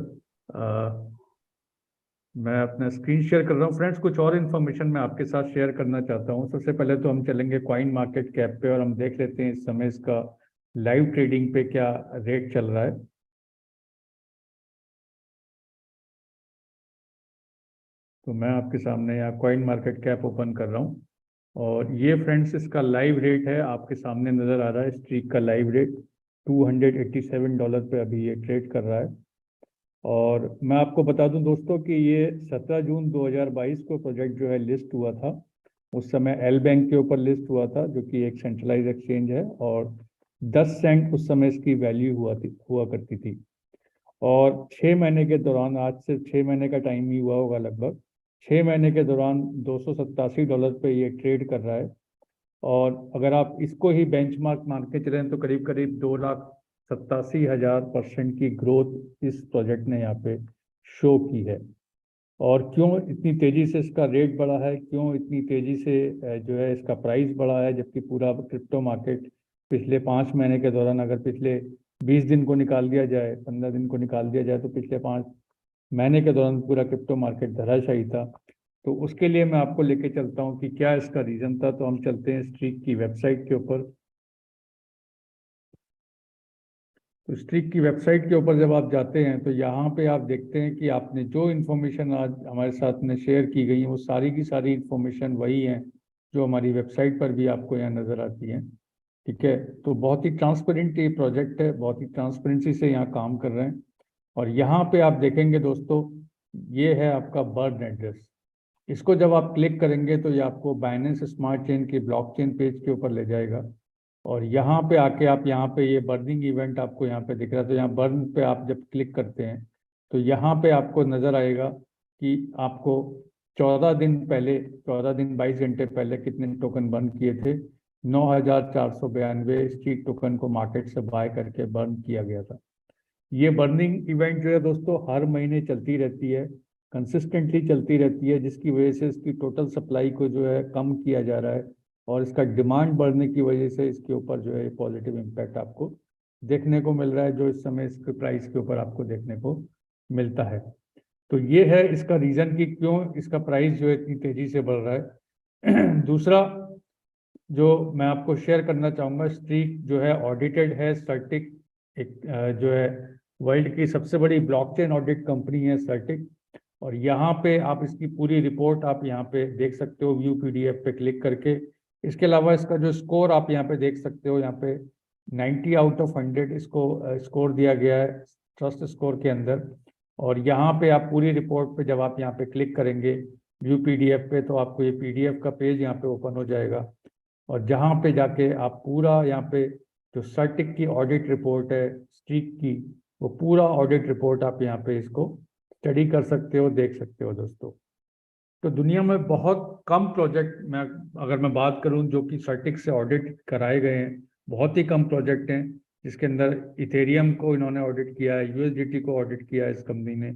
मैं अपना स्क्रीन शेयर कर रहा हूँ फ्रेंड्स। कुछ और इन्फॉर्मेशन मैं आपके साथ शेयर करना चाहता हूँ। सबसे पहले तो हम चलेंगे कॉइन मार्केट कैप पे, और हम देख लेते हैं इस समय इसका लाइव ट्रेडिंग पे क्या रेट चल रहा है। तो मैं आपके सामने यहाँ कॉइन मार्केट कैप ओपन कर रहा हूँ, और ये फ्रेंड्स इसका लाइव रेट है, आपके सामने नज़र आ रहा है। स्ट्रीक का लाइव रेट $287 पे अभी ये ट्रेड कर रहा है। और मैं आपको बता दूं दोस्तों कि ये 17 जून 2022 को प्रोजेक्ट जो है लिस्ट हुआ था। उस समय एल बैंक के ऊपर लिस्ट हुआ था, जो कि एक सेंट्रलाइज एक्सचेंज है, और 10 सेंट उस समय इसकी वैल्यू हुआ करती थी। और 6 महीने के दौरान, आज से 6 महीने का टाइम ही हुआ होगा लगभग, 6 महीने के दौरान $287 पे ये ट्रेड कर रहा है। और अगर आप इसको ही बेंचमार्क मान के चलें तो करीब करीब 2,87,000% की ग्रोथ इस प्रोजेक्ट ने यहाँ पे शो की है। और क्यों इतनी तेज़ी से इसका रेट बढ़ा है, क्यों इतनी तेज़ी से जो है इसका प्राइस बढ़ा है, जबकि पूरा क्रिप्टो मार्केट पिछले 5 महीने के दौरान, अगर पिछले 20 दिन को निकाल दिया जाए, 15 दिन को निकाल दिया जाए, तो पिछले 5 महीने के दौरान पूरा क्रिप्टो मार्केट धराशायी था। तो उसके लिए मैं आपको लेके चलता हूँ कि क्या इसका रीज़न था। तो हम चलते हैं स्ट्रीक की वेबसाइट के ऊपर। तो स्ट्रीक की वेबसाइट के ऊपर जब आप जाते हैं, तो यहाँ पे आप देखते हैं कि आपने जो इन्फॉर्मेशन आज हमारे साथ में शेयर की गई है, वो सारी की सारी इन्फॉर्मेशन वही है जो हमारी वेबसाइट पर भी आपको यहाँ नज़र आती है। ठीक है, तो बहुत ही ट्रांसपेरेंट ये प्रोजेक्ट है, बहुत ही ट्रांसपेरेंसी से यहाँ काम कर रहे हैं। और यहाँ पे आप देखेंगे दोस्तों, ये है आपका बर्न एड्रेस। इसको जब आप क्लिक करेंगे तो ये आपको बाइनेंस स्मार्ट चेन के ब्लॉकचेन पेज के ऊपर ले जाएगा। और यहाँ पे आके आप यहाँ पे ये बर्निंग इवेंट आपको यहाँ पे दिख रहा है। तो यहाँ बर्न पे आप जब क्लिक करते हैं तो यहाँ पे आपको नज़र आएगा कि आपको 14 दिन पहले, 14 दिन 22 घंटे पहले कितने टोकन बर्न किए थे। 9,492 स्ट्रीक टोकन को मार्केट से बाय करके बर्न किया गया था। ये बर्निंग इवेंट जो है दोस्तों हर महीने चलती रहती है, कंसिस्टेंटली चलती रहती है, जिसकी वजह से इसकी टोटल सप्लाई को जो है कम किया जा रहा है। और इसका डिमांड बढ़ने की वजह से इसके ऊपर जो है पॉजिटिव इम्पैक्ट आपको देखने को मिल रहा है, जो इस समय इसके प्राइस के ऊपर आपको देखने को मिलता है। तो ये है इसका रीज़न कि क्यों इसका प्राइस जो है इतनी तेज़ी से बढ़ रहा है। दूसरा जो मैं आपको शेयर करना चाहूँगा, स्ट्रीक जो है ऑडिटेड है। सर्टिक एक जो है वर्ल्ड की सबसे बड़ी ब्लॉकचेन ऑडिट कंपनी है सर्टिक, और यहाँ पे आप इसकी पूरी रिपोर्ट आप यहाँ पे देख सकते हो व्यू PDF पे क्लिक करके। इसके अलावा इसका जो स्कोर आप यहाँ पे देख सकते हो, यहाँ पे 90 आउट ऑफ 100 इसको स्कोर दिया गया है ट्रस्ट स्कोर के अंदर। और यहाँ पे आप पूरी रिपोर्ट पे जब आप यहाँ पे क्लिक करेंगे व्यू PDF पे, तो आपको ये PDF का पेज यहाँ पे ओपन हो जाएगा, और जहाँ पे जाके आप पूरा यहाँ पे जो सर्टिक की ऑडिट रिपोर्ट है स्ट्रीक की, वो पूरा ऑडिट रिपोर्ट आप यहाँ पे इसको स्टडी कर सकते हो, देख सकते हो दोस्तों। तो दुनिया में बहुत कम प्रोजेक्ट में अगर मैं बात करूं जो कि सर्टिक से ऑडिट कराए गए हैं, बहुत ही कम प्रोजेक्ट हैं जिसके अंदर इथेरियम को इन्होंने ऑडिट किया है, USDT को ऑडिट किया है इस कंपनी ने।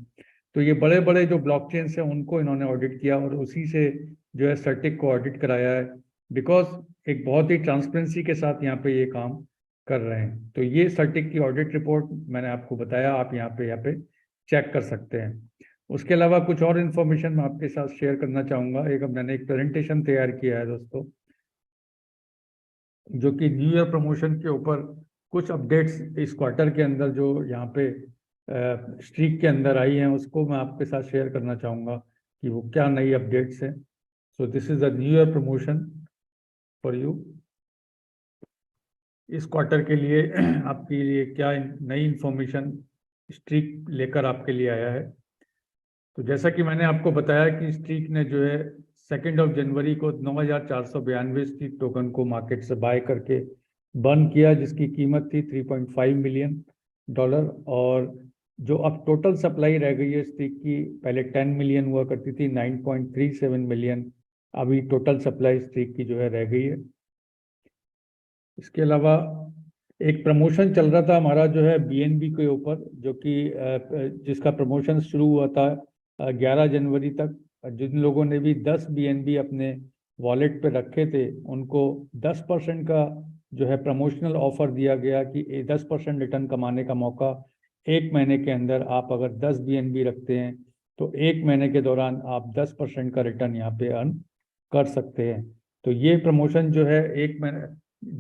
तो ये बड़े बड़े जो ब्लॉकचेन हैं उनको इन्होंने ऑडिट किया और उसी से जो है सर्टिक को ऑडिट कराया है, बिकॉज एक बहुत ही ट्रांसपेरेंसी के साथ यहाँ पे ये काम कर रहे हैं। तो ये सर्टिक की ऑडिट रिपोर्ट मैंने आपको बताया, आप यहाँ पे चेक कर सकते हैं। उसके अलावा कुछ और इन्फॉर्मेशन मैं आपके साथ शेयर करना चाहूँगा। मैंने एक प्रेजेंटेशन तैयार किया है दोस्तों, जो कि न्यू ईयर प्रमोशन के ऊपर कुछ अपडेट्स इस क्वार्टर के अंदर जो यहाँ पे स्ट्रीक के अंदर आई हैं, उसको मैं आपके साथ शेयर करना चाहूँगा कि वो क्या नई अपडेट्स हैं। So this is the new year promotion for you. इस क्वार्टर के लिए आपके लिए क्या नई इन्फॉर्मेशन स्ट्रीक लेकर आपके लिए आया है। तो जैसा कि मैंने आपको बताया कि स्ट्रीक ने जो है 2 जनवरी को 9,492 स्ट्रीक टोकन को मार्केट से बाय करके बर्न किया, जिसकी कीमत थी $3.5 मिलियन। और जो अब टोटल सप्लाई रह गई है स्ट्रीक की, पहले 10 मिलियन हुआ करती थी, 9.37 मिलियन अभी टोटल सप्लाई स्ट्रीक की जो है रह गई है। इसके अलावा एक प्रमोशन चल रहा था हमारा जो है BNB के ऊपर, जो कि जिसका प्रमोशन शुरू हुआ था 11 जनवरी तक। जिन लोगों ने भी 10 BNB अपने वॉलेट पे रखे थे उनको 10% का जो है प्रमोशनल ऑफर दिया गया कि 10% रिटर्न कमाने का मौका 1 महीने के अंदर। आप अगर 10 BNB रखते हैं तो 1 महीने के दौरान आप 10% का रिटर्न यहाँ पे अर्न कर सकते हैं। तो ये प्रमोशन जो है 1 महीने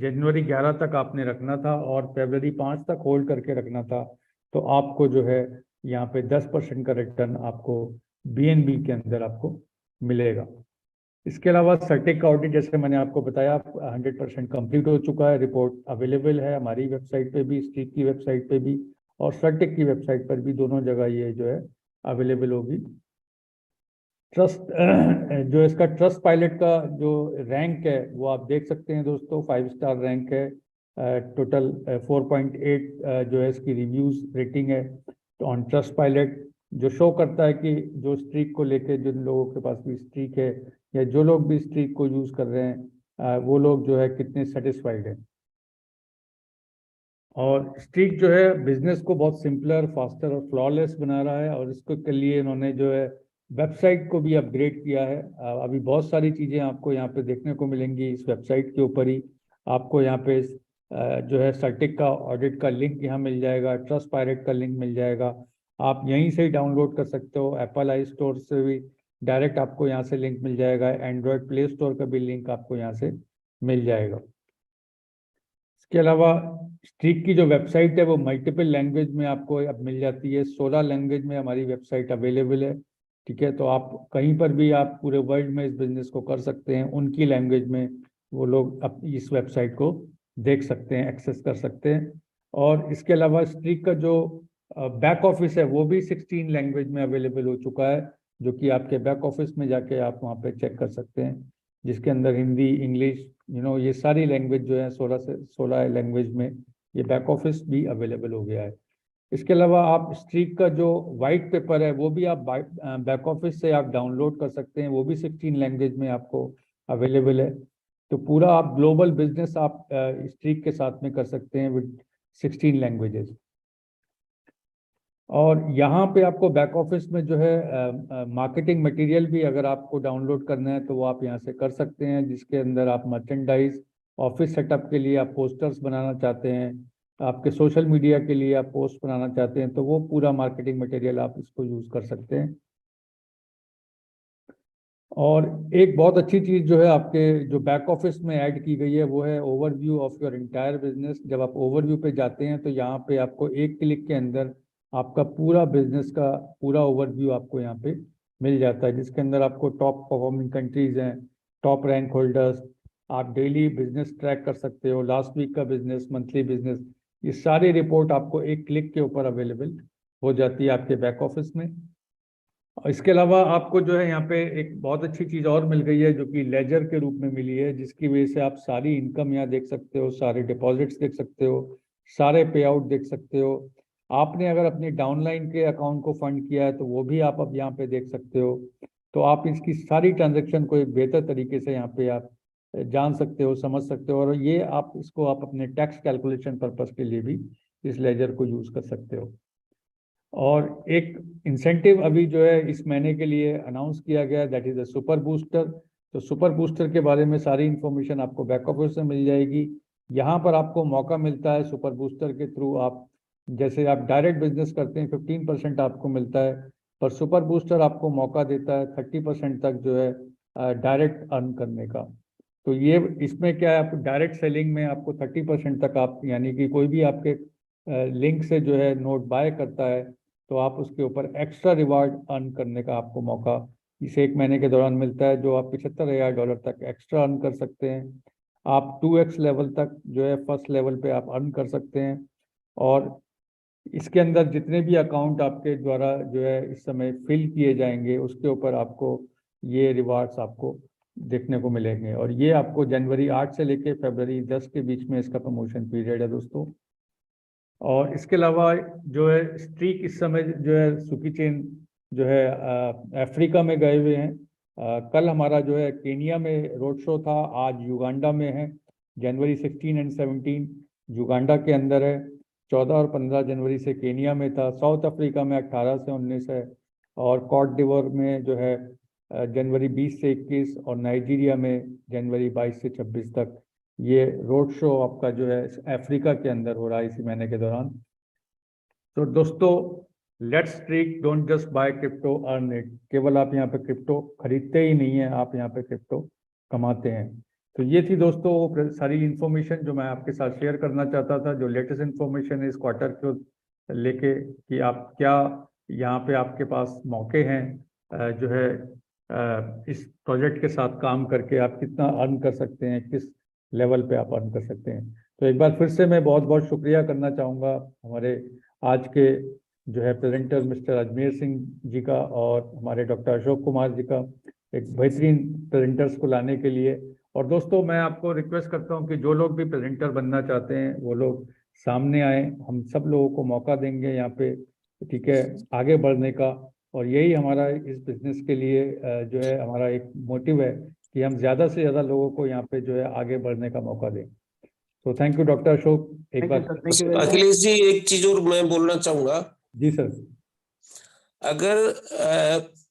जनवरी 11 तक आपने रखना था और फरवरी 5 तक होल्ड करके रखना था, तो आपको जो है यहाँ पे 10% का रिटर्न आपको BNB के अंदर आपको मिलेगा। इसके अलावा सर्टिक का ऑडिट जैसे मैंने आपको बताया 100% कंप्लीट हो चुका है। रिपोर्ट अवेलेबल है हमारी वेबसाइट पे भी, स्ट्रीक की वेबसाइट पे भी और सर्टिक की वेबसाइट पर भी, दोनों जगह ये जो है अवेलेबल होगी। ट्रस्ट जो इसका ट्रस्ट पायलट का जो रैंक है वो आप देख सकते हैं दोस्तों, 5 स्टार रैंक है। टोटल 4.8 जो है इसकी रिव्यूज रेटिंग है ऑन ट्रस्ट पायलट, जो शो करता है कि जो स्ट्रीक को लेके जिन लोगों के पास भी स्ट्रीक है या जो लोग भी स्ट्रीक को यूज कर रहे हैं वो लोग जो है कितने सेटिस्फाइड हैं। और स्ट्रीक जो है बिजनेस को बहुत सिंपलर, फास्टर और फ्लॉलेस बना रहा है, और इसको के लिए इन्होंने जो है वेबसाइट को भी अपग्रेड किया है। अभी बहुत सारी चीज़ें आपको यहाँ पे देखने को मिलेंगी इस वेबसाइट के ऊपर ही। आपको यहाँ पे जो है सर्टिक का ऑडिट का लिंक यहाँ मिल जाएगा, ट्रस्ट पायलट का लिंक मिल जाएगा, आप यहीं से ही डाउनलोड कर सकते हो। एप्पल आई स्टोर से भी डायरेक्ट आपको यहाँ से लिंक मिल जाएगा, एंड्रॉयड प्ले स्टोर का भी लिंक आपको यहाँ से मिल जाएगा। इसके अलावा स्ट्रीक की जो वेबसाइट है वो मल्टीपल लैंग्वेज में आपको अब मिल जाती है। 16 लैंग्वेज में हमारी वेबसाइट अवेलेबल है, ठीक है। तो आप कहीं पर भी आप पूरे वर्ल्ड में इस बिजनेस को कर सकते हैं, उनकी लैंग्वेज में वो लोग अब इस वेबसाइट को देख सकते हैं, एक्सेस कर सकते हैं। और इसके अलावा स्ट्रीक का जो बैक ऑफिस है वो भी 16 लैंग्वेज में अवेलेबल हो चुका है, जो कि आपके बैक ऑफिस में जाके आप वहाँ पे चेक कर सकते हैं, जिसके अंदर हिंदी, इंग्लिश, ये सारी लैंग्वेज जो है 16 लैंग्वेज में ये बैक ऑफिस भी अवेलेबल हो गया है। इसके अलावा आप स्ट्रीक का जो वाइट पेपर है वो भी आप बैक ऑफिस से आप डाउनलोड कर सकते हैं, वो भी 16 लैंग्वेज में आपको अवेलेबल है। तो पूरा आप ग्लोबल बिजनेस आप स्ट्रीक के साथ में कर सकते हैं विद 16 लैंग्वेजेस। और यहाँ पे आपको बैक ऑफिस में जो है मार्केटिंग मटेरियल भी अगर आपको डाउनलोड करना है तो वो आप यहाँ से कर सकते हैं, जिसके अंदर आप मर्चेंडाइज, ऑफिस सेटअप के लिए आप पोस्टर्स बनाना चाहते हैं, आपके सोशल मीडिया के लिए आप पोस्ट बनाना चाहते हैं, तो वो पूरा मार्केटिंग मटेरियल आप इसको यूज़ कर सकते हैं। और एक बहुत अच्छी चीज़ जो है आपके जो बैक ऑफिस में ऐड की गई है वो है overview of your entire business. जब आप ओवरव्यू पे जाते हैं तो यहाँ पे आपको एक क्लिक के अंदर आपका पूरा बिजनेस का पूरा ओवरव्यू आपको यहाँ पे मिल जाता है, जिसके अंदर आपको टॉप परफॉर्मिंग कंट्रीज हैं, टॉप रैंक होल्डर्स, आप डेली बिजनेस ट्रैक कर सकते हो, लास्ट वीक का बिजनेस, मंथली बिजनेस, ये सारी रिपोर्ट आपको एक क्लिक के ऊपर अवेलेबल हो जाती है आपके बैक ऑफिस में। और इसके अलावा आपको जो है यहाँ पे एक बहुत अच्छी चीज़ और मिल गई है जो कि लेजर के रूप में मिली है, जिसकी वजह से आप सारी इनकम यहाँ देख सकते हो, सारे डिपॉजिट्स देख सकते हो, सारे पे आउट देख सकते हो। आपने अगर अपनी डाउनलाइन के अकाउंट को फंड किया है तो वो भी आप अब यहाँ पे देख सकते हो। तो आप इसकी सारी ट्रांजेक्शन को एक बेहतर तरीके से यहाँ पे आप जान सकते हो, समझ सकते हो, और ये आप इसको आप अपने टैक्स कैलकुलेशन पर्पज के लिए भी इस लेजर को यूज़ कर सकते हो। और एक इंसेंटिव अभी जो है इस महीने के लिए अनाउंस किया गया, that is a super booster. तो सुपर बूस्टर के बारे में सारी इंफॉर्मेशन आपको बैक ऑफिस से मिल जाएगी। यहाँ पर आपको मौका मिलता है सुपर बूस्टर के थ्रू, आप जैसे आप डायरेक्ट बिजनेस करते हैं 15% आपको मिलता है, पर सुपर बूस्टर आपको मौका देता है 30% तक जो है डायरेक्ट अर्न करने का। तो ये इसमें क्या है, आप डायरेक्ट सेलिंग में आपको 30% तक आप, यानी कि कोई भी आपके लिंक से जो है नोट बाय करता है तो आप उसके ऊपर एक्स्ट्रा रिवार्ड अर्न करने का आपको मौका इस एक महीने के दौरान मिलता है, जो आप $75,000 तक एक्स्ट्रा अर्न कर सकते हैं। आप 2x लेवल तक जो है फर्स्ट लेवल पे आप अर्न कर सकते हैं। और इसके अंदर जितने भी अकाउंट आपके द्वारा जो है इस समय फिल किए जाएंगे उसके ऊपर आपको ये रिवार्ड्स आपको देखने को मिलेंगे। और ये आपको जनवरी 8 से लेके फरवरी 10 के बीच में इसका प्रमोशन पीरियड है दोस्तों। और इसके अलावा जो है स्ट्रीक इस समय जो है सुकी चेन जो है अफ्रीका में गए हुए हैं। कल हमारा जो है केनिया में रोड शो था, आज युगांडा में है, जनवरी 16 एंड 17 युगांडा के अंदर है, 14 और 15 जनवरी से केनिया में था, साउथ अफ्रीका में 18 से 19 है, और कॉट डिवोर में जो है जनवरी 20 से 21, और नाइजीरिया में जनवरी 22 से 26 तक ये रोड शो आपका जो है अफ्रीका के अंदर हो रहा है इसी महीने के दौरान। तो दोस्तों let's streak, don't just by crypto, earn it. केवल आप यहाँ पे क्रिप्टो खरीदते ही नहीं है, आप यहाँ पे क्रिप्टो कमाते हैं। तो ये थी दोस्तों वो सारी इन्फॉर्मेशन जो मैं आपके साथ शेयर करना चाहता था, जो लेटेस्ट इन्फॉर्मेशन है इस क्वार्टर को लेके, कि आप क्या यहाँ पे आपके पास मौके हैं जो है इस प्रोजेक्ट के साथ काम करके आप कितना अर्न कर सकते हैं, किस लेवल पे आप अर्न कर सकते हैं। तो एक बार फिर से मैं बहुत बहुत शुक्रिया करना चाहूँगा हमारे आज के जो है प्रेजेंटर मिस्टर अजमेर सिंह जी का, और हमारे डॉक्टर अशोक कुमार जी का, एक बेहतरीन प्रेजेंटर्स को लाने के लिए। और दोस्तों मैं आपको रिक्वेस्ट करता हूँ कि जो लोग भी प्रेजेंटर बनना चाहते हैं वो लोग सामने आए, हम सब लोगों को मौका देंगे यहाँ पे, ठीक है, आगे बढ़ने का। और यही हमारा इस बिजनेस के लिए जो है हमारा एक मोटिव है कि हम ज़्यादा से ज़्यादा लोगों को यहाँ पे जो है आगे बढ़ने का मौका दें। तो थैंक यू डॉक्टर अशोक एक बार। अखिलेश जी एक चीज और मैं बोलना चाहूंगा। जी सर। अगर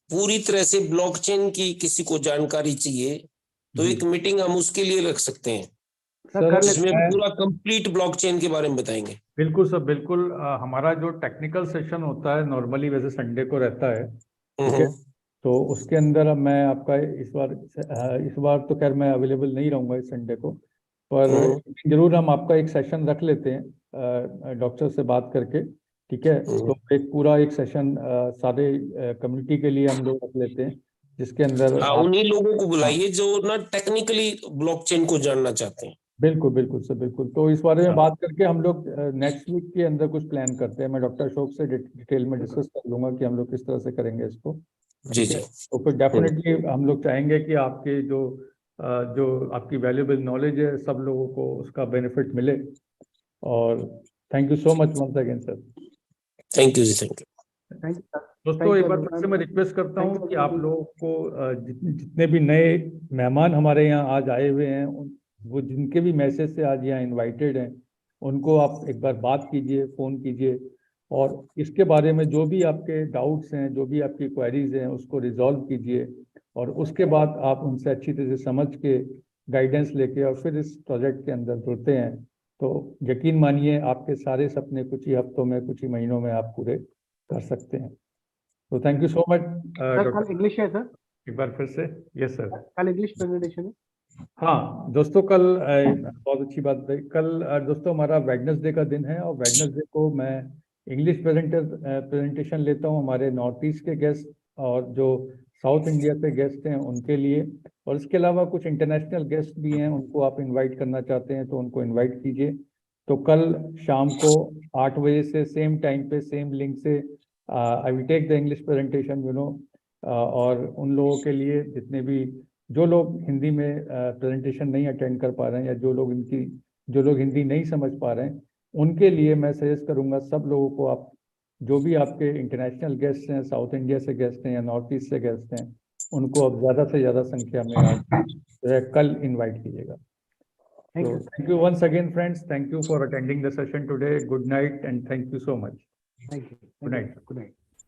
पूरी तरह से ब्लॉकचेन की किसी को जानकारी चाहिए तो एक मीटिंग हम उसके लिए रख सकते हैं सर जिसमें पूरा कंप्लीट ब्लॉकचेन के बारे में बताएंगे। बिल्कुल सर, बिल्कुल। हमारा जो टेक्निकल सेशन होता है नॉर्मली वैसे संडे को रहता है, ठीक है, तो उसके अंदर अब मैं आपका इस बार तो खैर मैं अवेलेबल नहीं रहूंगा इस संडे को, पर जरूर हम आपका एक सेशन रख लेते हैं डॉक्टर से बात करके, ठीक है। तो एक पूरा एक सेशन सारे कम्युनिटी के लिए हम लोग रख लेते हैं, जिसके अंदर उन्हीं लोगों को बुलाइए जो ना टेक्निकली ब्लॉकचेन को जानना चाहते हैं। बिल्कुल बिल्कुल सर, बिल्कुल। तो इस बारे में बात करके हम लोग नेक्स्ट वीक के अंदर कुछ प्लान करते हैं। मैं डॉक्टर अशोक से डिटेल में डिस्कस कर लूंगा कि हम लोग किस तरह से करेंगे इसको, जी जी। तो फिर डेफिनेटली हम लोग चाहेंगे कि आपके जो आपकी वैल्यूएबल नॉलेज है सब लोगों को उसका बेनिफिट मिले। और thank you so much once again sir. Thank you ji, thank you. दोस्तों एक बार फिर से मैं रिक्वेस्ट करता हूँ कि आप लोगों को जितने भी नए मेहमान हमारे यहाँ आज आए हुए हैं, वो जिनके भी मैसेज से आज यहाँ इनवाइटेड हैं, उनको आप एक बार बात कीजिए, फ़ोन कीजिए, और इसके बारे में जो भी आपके डाउट्स हैं, जो भी आपकी क्वेरीज हैं, उसको रिजॉल्व कीजिए और उसके बाद आप उनसे अच्छी तरह से समझ के गाइडेंस लेके और फिर इस प्रोजेक्ट के अंदर जुड़ते हैं तो यकीन मानिए आपके सारे सपने कुछ ही हफ्तों में, कुछ ही महीनों में आप पूरे कर सकते हैं। तो thank you so much sir कल इंग्लिश है सर? एक बार फिर से। यस सर, कल इंग्लिश प्रेजेंटेशन है? हाँ दोस्तों, कल बहुत अच्छी बात है। कल दोस्तों हमारा वेडनेसडे का दिन है और वेडनेसडे को मैं इंग्लिश प्रेजेंटेशन लेता हूँ हमारे नॉर्थ ईस्ट के गेस्ट और जो साउथ इंडिया से गेस्ट हैं उनके लिए, और इसके अलावा कुछ इंटरनेशनल गेस्ट भी हैं, उनको आप इनवाइट करना चाहते हैं तो उनको इनवाइट कीजिए। तो कल शाम को 8 बजे से सेम टाइम पे सेम लिंक से I will take the English presentation और उन लोगों के लिए जितने भी जो लोग हिंदी में प्रेजेंटेशन नहीं अटेंड कर पा रहे हैं या जो लोग हिंदी नहीं समझ पा रहे हैं, उनके लिए मैं सजेस्ट करूंगा सब लोगों को, आप जो भी आपके इंटरनेशनल गेस्ट हैं, साउथ इंडिया से गेस्ट हैं या नॉर्थ ईस्ट से गेस्ट हैं, उनको आप ज़्यादा से ज़्यादा संख्या में आज जो है कल इन्वाइट कीजिएगा। तो thank you once again friends, thank you for attending the session today. Good night and thank you so much. Thank you. Good night. Good night.